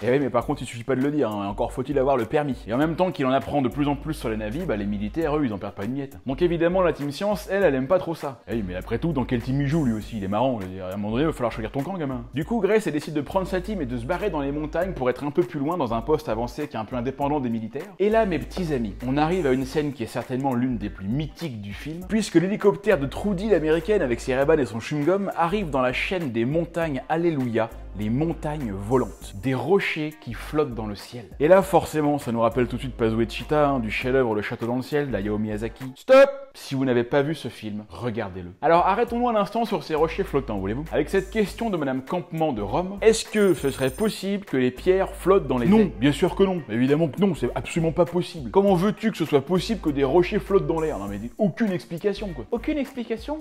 Et oui, mais par contre, il suffit pas de le dire, hein. Encore faut-il avoir le permis. Et en même temps qu'il en apprend de plus en plus sur les navis, bah les militaires, eux, ils en perdent pas une miette. Donc évidemment, la Team Science, elle aime pas trop ça. Et oui, mais après tout, dans quel team il joue, lui aussi? Il est marrant, je veux dire, à un moment donné, il va falloir choisir ton camp, gamin. Du coup, Grace, elle décide de prendre sa team et de se barrer dans les montagnes pour être un peu plus loin dans un poste avancé qui est un peu indépendant des militaires. Et là, mes petits amis, on arrive à une scène qui est certainement l'une des plus mythiques du film, puisque l'hélicoptère de Trudy, l'américaine, avec ses Ray-Ban et son chewing-gum, arrive dans la chaîne des montagnes Alléluia, les montagnes volantes. Des rochers qui flottent dans le ciel. Et là, forcément, ça nous rappelle tout de suite Pazu et Cheetah, hein, du chef-d'œuvre Le Château dans le ciel d'Hayao Miyazaki. Stop! Si vous n'avez pas vu ce film, regardez-le. Alors arrêtons-nous un instant sur ces rochers flottants, voulez-vous? Avec cette question de Madame Campement de Rome, est-ce que ce serait possible que les pierres flottent dans les airs? Non, bien sûr que non. Évidemment que non, c'est absolument pas possible. Comment veux-tu que ce soit possible que des rochers flottent dans l'air? Non mais aucune explication, quoi. Aucune explication?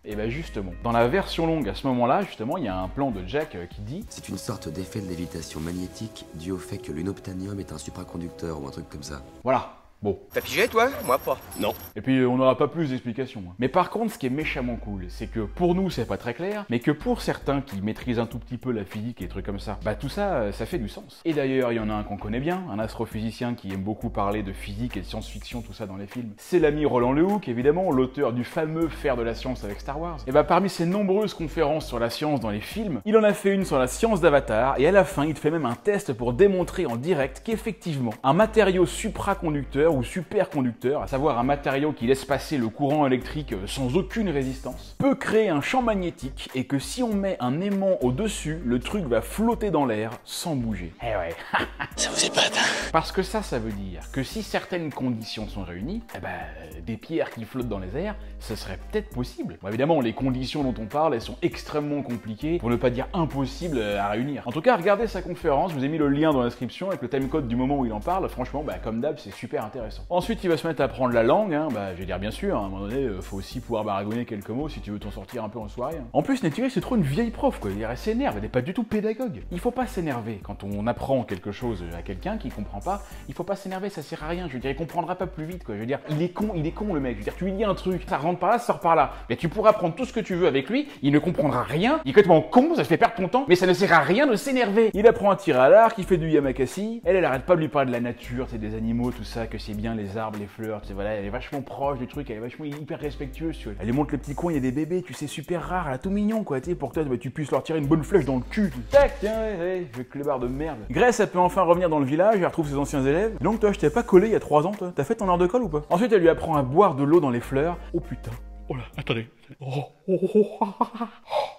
Et bah justement, dans la version longue à ce moment-là, justement, il y a un plan de Jack qui dit: c'est une sorte d'effet de lévitation magnétique dû au fait que l'unobtainium est un supraconducteur ou un truc comme ça. Voilà. Bon. T'as pigé, toi? Moi pas. Non. Et puis on n'aura pas plus d'explications. Mais par contre, ce qui est méchamment cool, c'est que pour nous, c'est pas très clair, mais que pour certains qui maîtrisent un tout petit peu la physique et des trucs comme ça, bah tout ça, ça fait du sens. Et d'ailleurs, il y en a un qu'on connaît bien, un astrophysicien qui aime beaucoup parler de physique et de science-fiction, tout ça dans les films. C'est l'ami Roland Lehoucq, évidemment, l'auteur du fameux Faire de la science avec Star Wars. Et bah parmi ses nombreuses conférences sur la science dans les films, il en a fait une sur la science d'Avatar, et à la fin, il te fait même un test pour démontrer en direct qu'effectivement, un matériau supraconducteur ou superconducteur, à savoir un matériau qui laisse passer le courant électrique sans aucune résistance, peut créer un champ magnétique et que si on met un aimant au-dessus, le truc va flotter dans l'air sans bouger. Eh ouais, ça vous épate, hein? Parce que ça veut dire que si certaines conditions sont réunies, eh ben, des pierres qui flottent dans les airs, ce serait peut-être possible. Bon, évidemment, les conditions dont on parle, elles sont extrêmement compliquées, pour ne pas dire impossibles à réunir. En tout cas, regardez sa conférence, je vous ai mis le lien dans la description avec le timecode du moment où il en parle, franchement, bah, comme d'hab, c'est super intéressant. Ensuite, il va se mettre à apprendre la langue, hein. Bah, je vais dire bien sûr, à un moment donné, faut aussi pouvoir baragouiner quelques mots si tu veux t'en sortir un peu en soirée. Hein. En plus, Neytiri, c'est trop une vieille prof, quoi. Elle s'énerve, elle n'est pas du tout pédagogue. Il faut pas s'énerver. Quand on apprend quelque chose à quelqu'un qui comprend pas, il faut pas s'énerver, ça sert à rien. Je veux dire, il comprendra pas plus vite, quoi. Je veux dire, il est con le mec. Je veux dire, tu lui dis un truc, ça rentre par là, ça sort par là. Mais tu pourras apprendre tout ce que tu veux avec lui, il ne comprendra rien, il est complètement con, ça te fait perdre ton temps, mais ça ne sert à rien de s'énerver. Il apprend à tirer à l'arc, il fait du yamakasi, elle arrête pas de lui parler de la nature, c'est des animaux, tout ça, que c'est bien les arbres, les fleurs, voilà, elle est vachement proche du truc, elle est vachement hyper respectueuse, tu vois. Elle lui montre le petit coin, il y a des bébés, tu sais, super rares, elle a tout mignon, quoi, tu sais, pour que toi, bah, tu puisses leur tirer une bonne flèche dans le cul. Tac, tiens, je clébard de merde. Grace, elle peut enfin revenir dans le village, elle retrouve ses anciens élèves. Donc toi, je t'ai pas collé il y a 3 ans, toi. T'as fait ton heure de colle ou pas? Ensuite, elle lui apprend à boire de l'eau dans les fleurs. Oh putain. Oh là, attendez.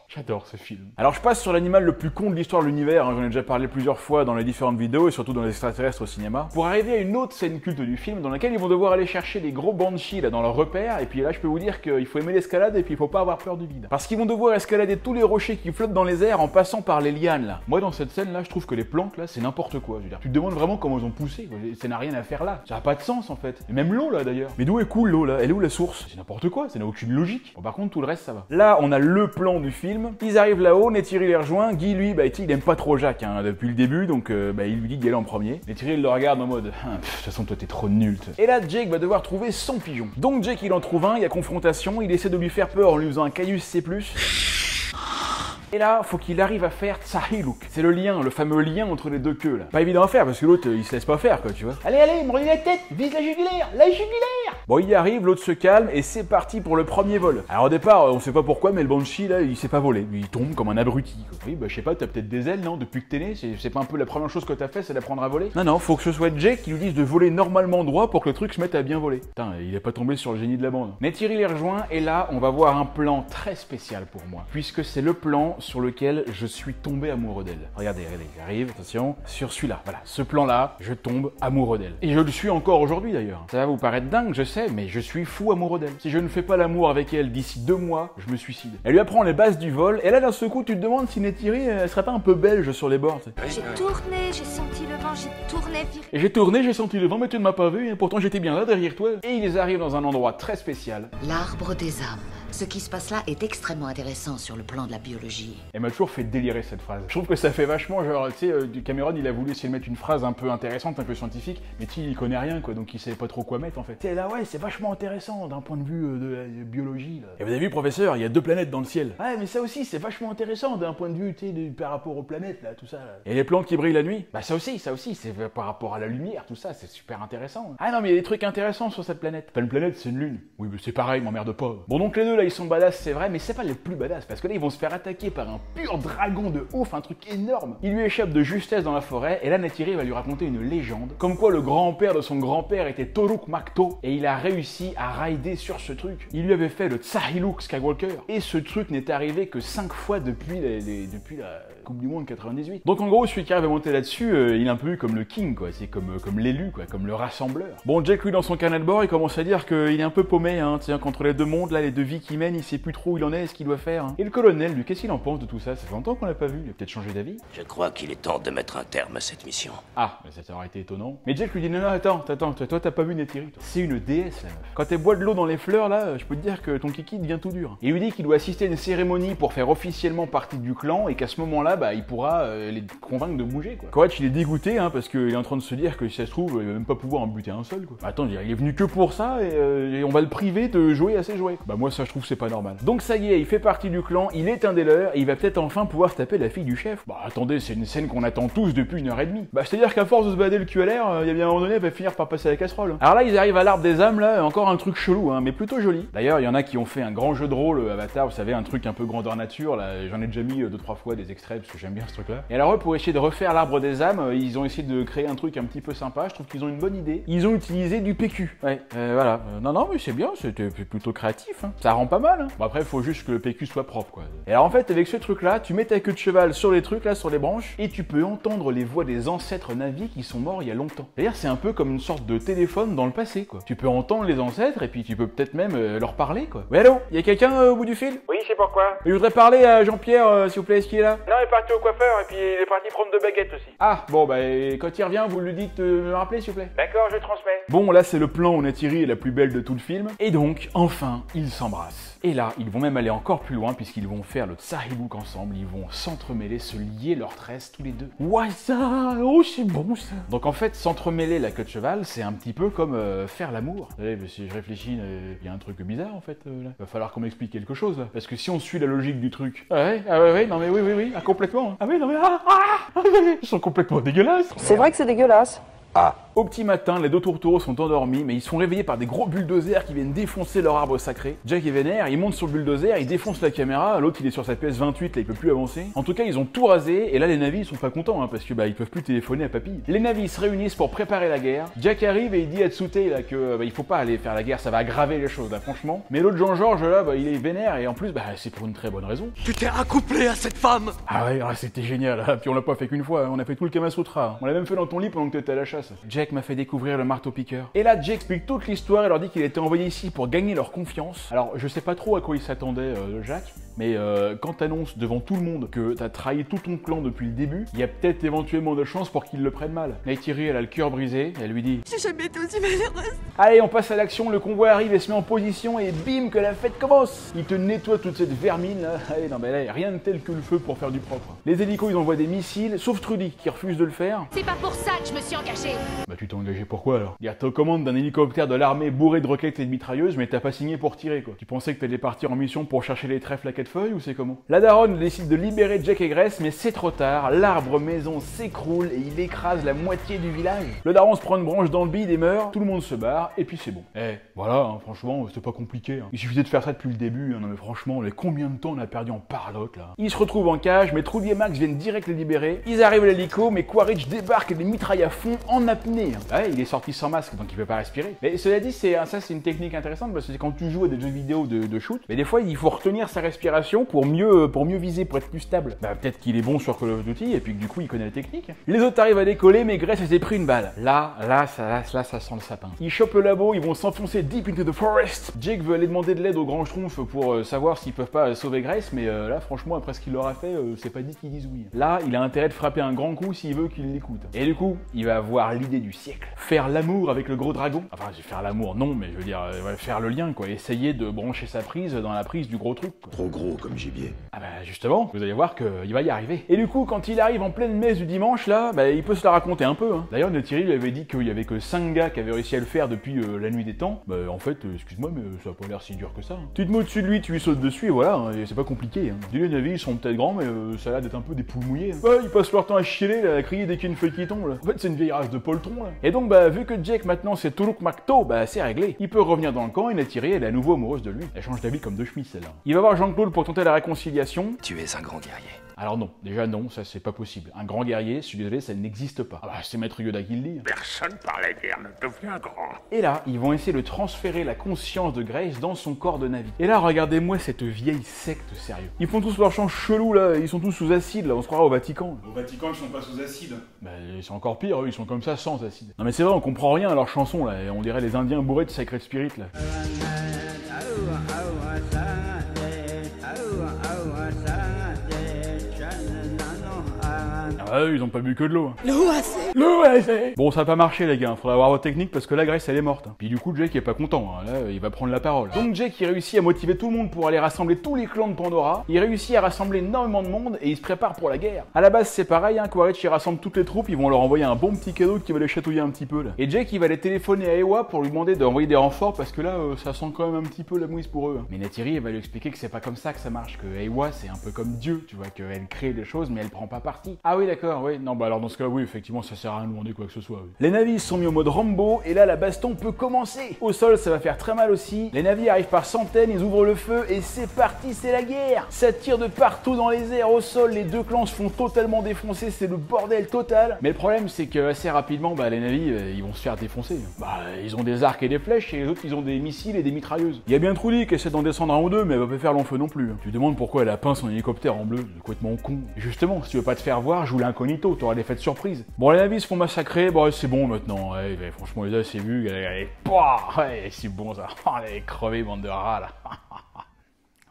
J'adore ce film. Alors je passe sur l'animal le plus con de l'histoire de l'univers, hein, j'en ai déjà parlé plusieurs fois dans les différentes vidéos et surtout dans les extraterrestres au cinéma, pour arriver à une autre scène culte du film dans laquelle ils vont devoir aller chercher des gros banshees là dans leur repère, et puis là je peux vous dire qu'il faut aimer l'escalade et puis il faut pas avoir peur du vide. Parce qu'ils vont devoir escalader tous les rochers qui flottent dans les airs en passant par les lianes là. Moi dans cette scène là je trouve que les plantes là c'est n'importe quoi, je veux dire, tu te demandes vraiment comment ils ont poussé, quoi. Ça n'a rien à faire là, ça n'a pas de sens en fait. Et même l'eau là d'ailleurs. Mais d'où est cool l'eau là? Elle est où la source? C'est n'importe quoi, ça n'a aucune logique. Bon par contre tout le reste ça va. Là on a le plan du film, ils arrivent là-haut, Neytiri les rejoint, Guy lui, bah il aime pas trop Jacques hein, depuis le début, donc il lui dit d'y aller en premier. Neytiri il le regarde en mode, de toute façon toi t'es trop nul. Et là Jake va devoir trouver son pigeon. Donc Jake il en trouve un, il y a confrontation, il essaie de lui faire peur en lui faisant un Caius C+. Et là, faut qu'il arrive à faire Tsahiluk. C'est le lien, le fameux lien entre les deux queues là. Pas évident à faire parce que l'autre il se laisse pas faire quoi, tu vois. Allez, allez, me relie la tête, vise la jugulaire, Bon, il y arrive, l'autre se calme et c'est parti pour le premier vol. Alors au départ, on sait pas pourquoi, mais le Banshee là, il sait pas voler. Il tombe comme un abruti, quoi. Oui, bah je sais pas, t'as peut-être des ailes, non? Depuis que t'es né, c'est pas un peu la première chose que t'as fait, c'est d'apprendre à voler? Non, faut que ce soit Jake qui lui dise de voler normalement droit pour que le truc se mette à bien voler. Putain, il est pas tombé sur le génie de la bande. Neytiri les rejoint et là, on va voir un plan très spécial pour moi, puisque c'est le plan sur lequel je suis tombé amoureux d'elle. Regardez, j'arrive, attention, sur celui-là. Voilà, ce plan-là, je tombe amoureux d'elle. Et je le suis encore aujourd'hui d'ailleurs. Ça va vous paraître dingue, je sais, mais je suis fou amoureux d'elle. Si je ne fais pas l'amour avec elle d'ici 2 mois, je me suicide. Elle lui apprend les bases du vol, et là d'un seul coup, tu te demandes si Neytiri, elle serait pas un peu belge sur les bords. J'ai tourné, j'ai senti le vent, j'ai tourné, et j'ai tourné, j'ai senti le vent, mais tu ne m'as pas vu, et pourtant j'étais bien là derrière toi. Et ils arrivent dans un endroit très spécial. L'arbre des âmes. Ce qui se passe là est extrêmement intéressant sur le plan de la biologie. Elle m'a toujours fait délirer cette phrase. Je trouve que ça fait vachement genre, tu sais, Cameron il a voulu essayer de mettre une phrase un peu intéressante, un peu scientifique, mais tu il connaît rien quoi, donc il savait pas trop quoi mettre en fait. Tu là ouais, c'est vachement intéressant d'un point de vue de la biologie là. Et vous avez vu professeur, il y a 2 planètes dans le ciel. Ouais, mais ça aussi c'est vachement intéressant d'un point de vue, tu sais, par rapport aux planètes là, tout ça là. Et les plantes qui brillent la nuit, bah ça aussi c'est par rapport à la lumière, tout ça, c'est super intéressant. Ah non mais il y a des trucs intéressants sur cette planète. Pas une planète, c'est une lune. Oui, mais c'est pareil, m'emmerde pas. Bon donc les deux là ils sont badass, c'est vrai, mais c'est pas les plus badass parce que là ils vont se faire attaquer par un pur dragon de ouf, un truc énorme. Il lui échappe de justesse dans la forêt et là Neytiri va lui raconter une légende comme quoi le grand-père de son grand-père était Toruk Makto et il a réussi à rider sur ce truc. Il lui avait fait le Tsahiluk Skywalker et ce truc n'est arrivé que 5 fois depuis la Coupe du Monde 98. Donc en gros celui qui arrive à monter là-dessus, il est un peu comme le king quoi, c'est comme l'élu quoi, comme le rassembleur. Bon Jake lui dans son carnet de bord il commence à dire qu'il est un peu paumé hein, qu'entre les 2 mondes là, les 2 vies qu'il mène, il sait plus trop où il en est, ce qu'il doit faire. Hein. Et le colonel lui, qu'est-ce qu'il en pense de tout ça? Ça fait longtemps qu'on l'a pas vu, il a peut-être changé d'avis. Je crois qu'il est temps de mettre un terme à cette mission. Ah, mais ça aurait été étonnant. Mais Jake lui dit non attends, toi t'as pas vu Neytiri. C'est une déesse la meuf. Quand elle boit de l'eau dans les fleurs là, je peux te dire que ton kiki devient tout dur. Il lui dit qu'il doit assister à une cérémonie pour faire officiellement partie du clan et qu'à ce moment-là, bah il pourra les convaincre de bouger quoi. Koach il est dégoûté hein, parce qu'il est en train de se dire que si ça se trouve, il va même pas pouvoir en buter un seul quoi. Bah, attends, il est venu que pour ça et on va le priver de jouer à ses jouets. Bah moi ça je trouve c'est pas normal. Donc ça y est, il fait partie du clan, il est un des leurs et il va peut-être enfin pouvoir se taper la fille du chef. Bah attendez, c'est une scène qu'on attend tous depuis 1h30. Bah c'est-à-dire qu'à force de se balader le cul à l'air, il y a bien un moment donné, elle va finir par passer à la casserole. Alors là ils arrivent à l'arbre des âmes là, encore un truc chelou hein, mais plutôt joli. D'ailleurs il y en a qui ont fait un grand jeu de rôle Avatar, vous savez un truc un peu grandeur nature là, j'en ai déjà mis 2-3 fois des extraits parce que j'aime bien ce truc là. Et alors eux pour essayer de refaire l'arbre des âmes, ils ont essayé de créer un truc un petit peu sympa, je trouve qu'ils ont une bonne idée. Ils ont utilisé du PQ. Ouais, voilà. Non mais c'est bien, c'était plutôt créatif hein. Ça rend pas mal hein. Bon après il faut juste que le PQ soit propre quoi. Et alors en fait avec ce truc là, tu mets ta queue de cheval sur les trucs là, sur les branches, et tu peux entendre les voix des ancêtres navis qui sont morts il y a longtemps. C'est-à-dire c'est un peu comme une sorte de téléphone dans le passé quoi. Tu peux entendre les ancêtres et puis tu peux peut-être même leur parler quoi. Oui allô, y a quelqu'un au bout du fil? Oui, c'est pourquoi? Je voudrais parler à Jean-Pierre s'il vous plaît, est-ce qu'il est là? Non, il est parti au coiffeur et puis il est parti prendre 2 baguettes aussi. Ah bon bah quand il revient vous lui dites de me rappeler s'il vous plaît. D'accord, je transmets. Bon là c'est le plan où Neytiri est la plus belle de tout le film. Et donc enfin ils s'embrassent. Et là ils vont même aller encore plus loin puisqu'ils vont faire le Tsahiluk ensemble. Ils vont s'entremêler, se lier leurs tresses tous les deux. Ouais ça, oh c'est bon ça. Donc en fait s'entremêler la queue de cheval c'est un petit peu comme faire l'amour. Si je réfléchis, il y a un truc bizarre en fait là. Va falloir qu'on m'explique quelque chose là. Parce que si on suit la logique du truc. Ouais, non mais oui, complètement. Ah oui, non mais ils sont complètement dégueulasses. C'est vrai que c'est dégueulasse. Ah. Au petit matin, les 2 tourtereaux sont endormis, mais ils sont réveillés par des gros bulldozers qui viennent défoncer leur arbre sacré. Jack est vénère, il monte sur le bulldozer, il défonce la caméra, l'autre il est sur sa PS28, là il peut plus avancer. En tout cas, ils ont tout rasé, et là les navis ils sont pas contents, hein, parce que ils peuvent plus téléphoner à papy. Les navis se réunissent pour préparer la guerre. Jack arrive et il dit à Tsutei là que il faut pas aller faire la guerre, ça va aggraver les choses là, franchement. Mais l'autre Jean-Georges là, il est vénère, et en plus c'est pour une très bonne raison. Tu t'es accouplé à cette femme. Ah ouais, c'était génial, puis on l'a pas fait qu'une fois, on a fait tout le Kama Sutra. On l'a même fait dans ton lit pendant que t'étais à la chasse. Jack m'a fait découvrir le marteau-piqueur. Et là, Jake explique toute l'histoire et leur dit qu'il était envoyé ici pour gagner leur confiance. Alors, je sais pas trop à quoi il s'attendait, Jack, mais quand t'annonces devant tout le monde que t'as trahi tout ton clan depuis le début, il y a peut-être éventuellement de chances pour qu'ils le prennent mal. Neytiri, elle a le cœur brisé, et elle lui dit « J'ai jamais été aussi malheureuse !» Allez, on passe à l'action, le convoi arrive et se met en position, et bim, que la fête commence. Il te nettoie toute cette vermine, là. Allez, non mais là, rien de tel que le feu pour faire du propre. Les hélicos, ils envoient des missiles, sauf Trudy, qui refuse de le faire. C'est pas pour ça que je me suis engagée. Bah tu t'es engagé pourquoi alors? T'es aux commandes d'un hélicoptère de l'armée bourré de roquettes et de mitrailleuses, mais t'as pas signé pour tirer quoi. Tu pensais que t'allais partir en mission pour chercher les trèfles paquet de feuilles ou c'est comment? La daronne décide de libérer Jack et Grace, mais c'est trop tard, l'arbre maison s'écroule et il écrase la moitié du village. Le daron se prend une branche dans le bide et meurt, tout le monde se barre, et puis c'est bon. Voilà, hein, franchement, c'était pas compliqué. Hein. Il suffisait de faire ça depuis le début, hein, non mais franchement, combien de temps on a perdu en parlotte là? Ils se retrouvent en cage, mais Trudy et Max viennent direct les libérer. Ils arrivent à l'hélico, mais Quaritch débarque et les mitraille à fond en apnée. Ouais, il est sorti sans masque, donc il peut pas respirer. Mais cela dit, ça c'est une technique intéressante, parce que quand tu joues à des jeux vidéo de shoot, mais des fois il faut retenir sa respiration pour mieux viser, pour être plus stable. Bah peut-être qu'il est bon sur Call of Duty, et puis que du coup il connaît la technique. Les autres arrivent à décoller, mais Grace s'est pris une balle. Là, ça sent le sapin. Ils chopent le labo, ils vont s'enfoncer deep into the forest. Jake veut aller demander de l'aide au grand schtroumpf pour savoir s'ils peuvent pas sauver Grace, mais là franchement après ce qu'il leur a fait, c'est pas dit qu'ils disent oui. Là, il a intérêt de frapper un grand coup s'il veut qu'il l'écoute. Et du coup, il va avoir l'idée du siècle. Faire l'amour avec le gros dragon. Enfin, faire l'amour, non, mais je veux dire, faire le lien, quoi. Essayer de brancher sa prise dans la prise du gros truc, quoi. Trop gros comme gibier. Ah bah justement, vous allez voir qu'il va y arriver. Et du coup, quand il arrive en pleine messe du dimanche, là, bah il peut se la raconter un peu. Hein. D'ailleurs, Neytiri lui avait dit qu'il y avait que 5 gars qui avaient réussi à le faire depuis la nuit des temps. Bah en fait, excuse-moi, mais ça a pas l'air si dur que ça. Hein. Tu te mets au-dessus de lui, tu lui sautes dessus, et voilà, hein, et c'est pas compliqué. Hein. Les navires, ils sont peut-être grands, mais ça a l'air d'être un peu des poules mouillées. Hein. Ouais, ils passent leur temps à chialer, là, à crier dès qu'il y a une feuille qui tombe, là. En fait, c'est une vieille race de poltron, là. Et donc, bah, vu que Jake maintenant c'est Turuk Makto, bah c'est réglé. Il peut revenir dans le camp et Neytiri, elle est à nouveau amoureuse de lui. Elle change d'habit comme deux chemises, celle-là. Il va voir Jean-Claude pour tenter la réconciliation. Tu es un grand guerrier. Alors non, déjà non, ça c'est pas possible. Un grand guerrier, je suis désolé, ça n'existe pas. Ah bah c'est Maître Yoda qui le dit. Personne par la guerre ne devient grand. Et là, ils vont essayer de transférer la conscience de Grace dans son corps de Navi. Et là, regardez-moi cette vieille secte, sérieux. Ils font tous leur chant chelou là, ils sont tous sous acide là, on se croirait au Vatican. Au Vatican, ils sont pas sous acide. Bah c'est encore pire, eux, ils sont comme ça sans acide. Non mais c'est vrai, on comprend rien à leurs chansons là, on dirait les Indiens bourrés de Sacred Spirit là. Ah eux, ils ont pas bu que de l'eau. Hein. L'OAC. Bon, ça a pas marché les gars, faudra avoir votre technique parce que la Grace elle est morte. Hein. Puis du coup, Jake est pas content, hein. Là, il va prendre la parole. Donc Jake, il réussit à motiver tout le monde pour aller rassembler tous les clans de Pandora. Il réussit à rassembler énormément de monde et il se prépare pour la guerre. À la base, c'est pareil, hein. Quaritch, il rassemble toutes les troupes, ils vont leur envoyer un bon petit cadeau qui va les chatouiller un petit peu là. Et Jake, il va aller téléphoner à Eywa pour lui demander d'envoyer des renforts parce que là, ça sent quand même un petit peu la mouise pour eux. Hein. Mais Neytiri, elle va lui expliquer que c'est pas comme ça que ça marche, que Eywa, c'est un peu comme Dieu, tu vois, qu'elle crée des choses mais elle prend pas parti. Ah oui, d'accord, oui. Non, bah alors dans ce cas, oui, effectivement, ça sert à rien de demander quoi que ce soit. Oui. Les navires sont mis au mode Rambo et là, la baston peut commencer. Au sol, ça va faire très mal aussi. Les navires arrivent par centaines, ils ouvrent le feu et c'est parti, c'est la guerre. Ça tire de partout dans les airs, au sol, les deux clans se font totalement défoncer, c'est le bordel total. Mais le problème, c'est que assez rapidement, bah, les navires, ils vont se faire défoncer. Bah, ils ont des arcs et des flèches et les autres, ils ont des missiles et des mitrailleuses. Il y a bien Trudy qui essaie d'en descendre un ou deux, mais elle va pas faire long feu non plus. Tu te demandes pourquoi elle a peint son hélicoptère en bleu, c'est complètement con. Et justement, si tu veux pas te faire voir, joue l'incognito, t'auras des fêtes surprises. Bon, les navires se font massacrer, bon, c'est bon maintenant. Ouais, franchement, les a assez vu, allez, ouais, c'est bon ça. Elle est crevée, bande de rats là.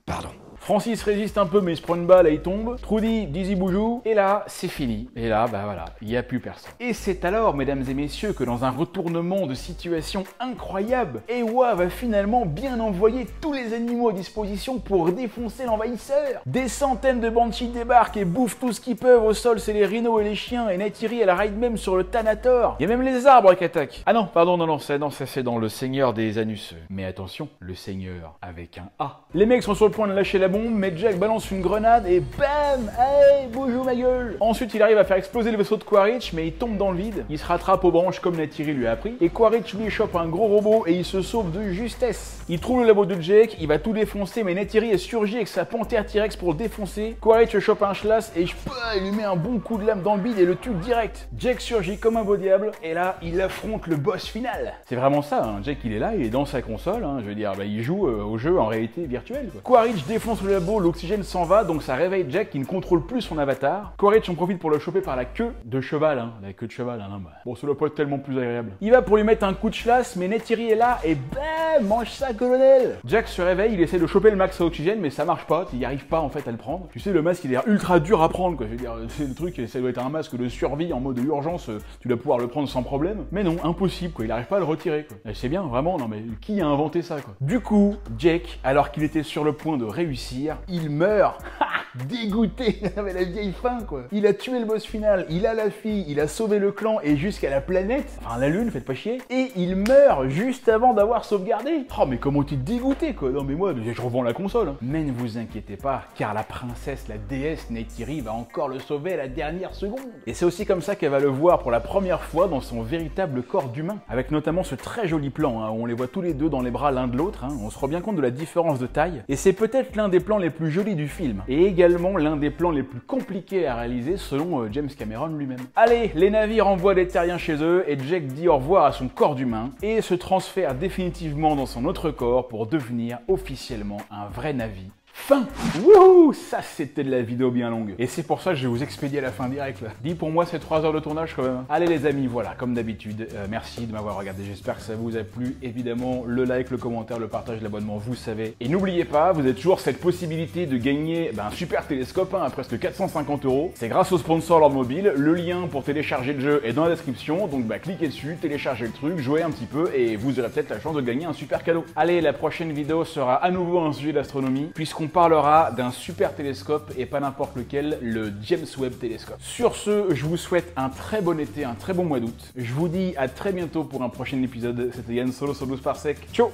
Pardon. Francis résiste un peu mais il se prend une balle et il tombe. Trudy, Dizzy Boujou. Et là, c'est fini. Et là, bah voilà, il n'y a plus personne. Et c'est alors, mesdames et messieurs, que dans un retournement de situation incroyable, Eywa va finalement bien envoyer tous les animaux à disposition pour défoncer l'envahisseur. Des centaines de Banshees débarquent et bouffent tout ce qu'ils peuvent. Au sol, c'est les rhinos et les chiens. Et Neytiri, elle ride même sur le Thanator. Il y a même les arbres qui attaquent. Ah non, pardon, non, ça c'est dans le Seigneur des Anus. Mais attention, le Seigneur avec un A. Les mecs sont sur le point de lâcher la bombe, mais Jack balance une grenade et bam! Hey, bonjour ma gueule! Ensuite, il arrive à faire exploser le vaisseau de Quaritch, mais il tombe dans le vide. Il se rattrape aux branches comme Neytiri lui a appris. Et Quaritch lui chope un gros robot et il se sauve de justesse. Il trouve le labo de Jake, il va tout défoncer, mais Neytiri est surgi avec sa panthère T-Rex pour le défoncer. Quaritch chope un schlass et il lui met un bon coup de lame dans le bide et le tue direct. Jake surgit comme un beau diable et là, il affronte le boss final. C'est vraiment ça, hein. Jake il est là, il est dans sa console, hein. Je veux dire, bah, il joue au jeu en réalité virtuelle. Quaritch défonce le labo, l'oxygène s'en va, donc ça réveille Jack qui ne contrôle plus son avatar. Quaritch en profite pour le choper par la queue de cheval, hein. La queue de cheval, hein. Bah. Bon, ça doit pas être tellement plus agréable. Il va pour lui mettre un coup de schlass, mais Neytiri est là et bam, mange ça, colonel. Jack se réveille, il essaie de choper le max à oxygène, mais ça marche pas, il n'y arrive pas en fait à le prendre. Tu sais, le masque il est ultra dur à prendre, quoi. Je veux dire, c'est le truc, ça doit être un masque de survie en mode urgence, tu dois pouvoir le prendre sans problème. Mais non, impossible, quoi. Il arrive pas à le retirer, quoi. C'est bien, vraiment, non mais qui a inventé ça, quoi. Du coup, Jack, alors qu'il était sur le point de réussir, il meurt. dégoûté. Mais la vieille fin, quoi. Il a tué le boss final, il a la fille, il a sauvé le clan et jusqu'à la planète, enfin la lune, faites pas chier, et il meurt juste avant d'avoir sauvegardé. Oh, mais comment t'es dégoûté, quoi. Non, mais moi, je revends la console. Hein. Mais ne vous inquiétez pas, car la princesse, la déesse Neytiri va encore le sauver à la dernière seconde. Et c'est aussi comme ça qu'elle va le voir pour la première fois dans son véritable corps d'humain, avec notamment ce très joli plan, hein, où on les voit tous les deux dans les bras l'un de l'autre. Hein. On se rend bien compte de la différence de taille, et c'est peut-être l'un des plans les plus jolis du film, et également l'un des plans les plus compliqués à réaliser selon James Cameron lui-même. Allez, les navires envoient des terriens chez eux, et Jack dit au revoir à son corps d'humain, et se transfère définitivement dans son autre corps pour devenir officiellement un vrai Na'vi. Fin. Wouhou, ça c'était de la vidéo bien longue. Et c'est pour ça que je vais vous expédier la fin directe là. Dis pour moi c'est 3 heures de tournage quand même. Allez les amis, voilà, comme d'habitude, merci de m'avoir regardé. J'espère que ça vous a plu. Évidemment, le like, le commentaire, le partage, l'abonnement, vous savez. Et n'oubliez pas, vous avez toujours cette possibilité de gagner un super télescope à presque 450 €. C'est grâce au sponsor Lord Mobile. Le lien pour télécharger le jeu est dans la description. Donc cliquez dessus, téléchargez le truc, jouez un petit peu et vous aurez peut-être la chance de gagner un super cadeau. Allez, la prochaine vidéo sera à nouveau un sujet d'astronomie, puisqu'on parlera d'un super télescope et pas n'importe lequel, le James Webb Télescope. Sur ce, je vous souhaite un très bon été, un très bon mois d'août. Je vous dis à très bientôt pour un prochain épisode. C'était Yann Solo sur 12 Parsec. Ciao.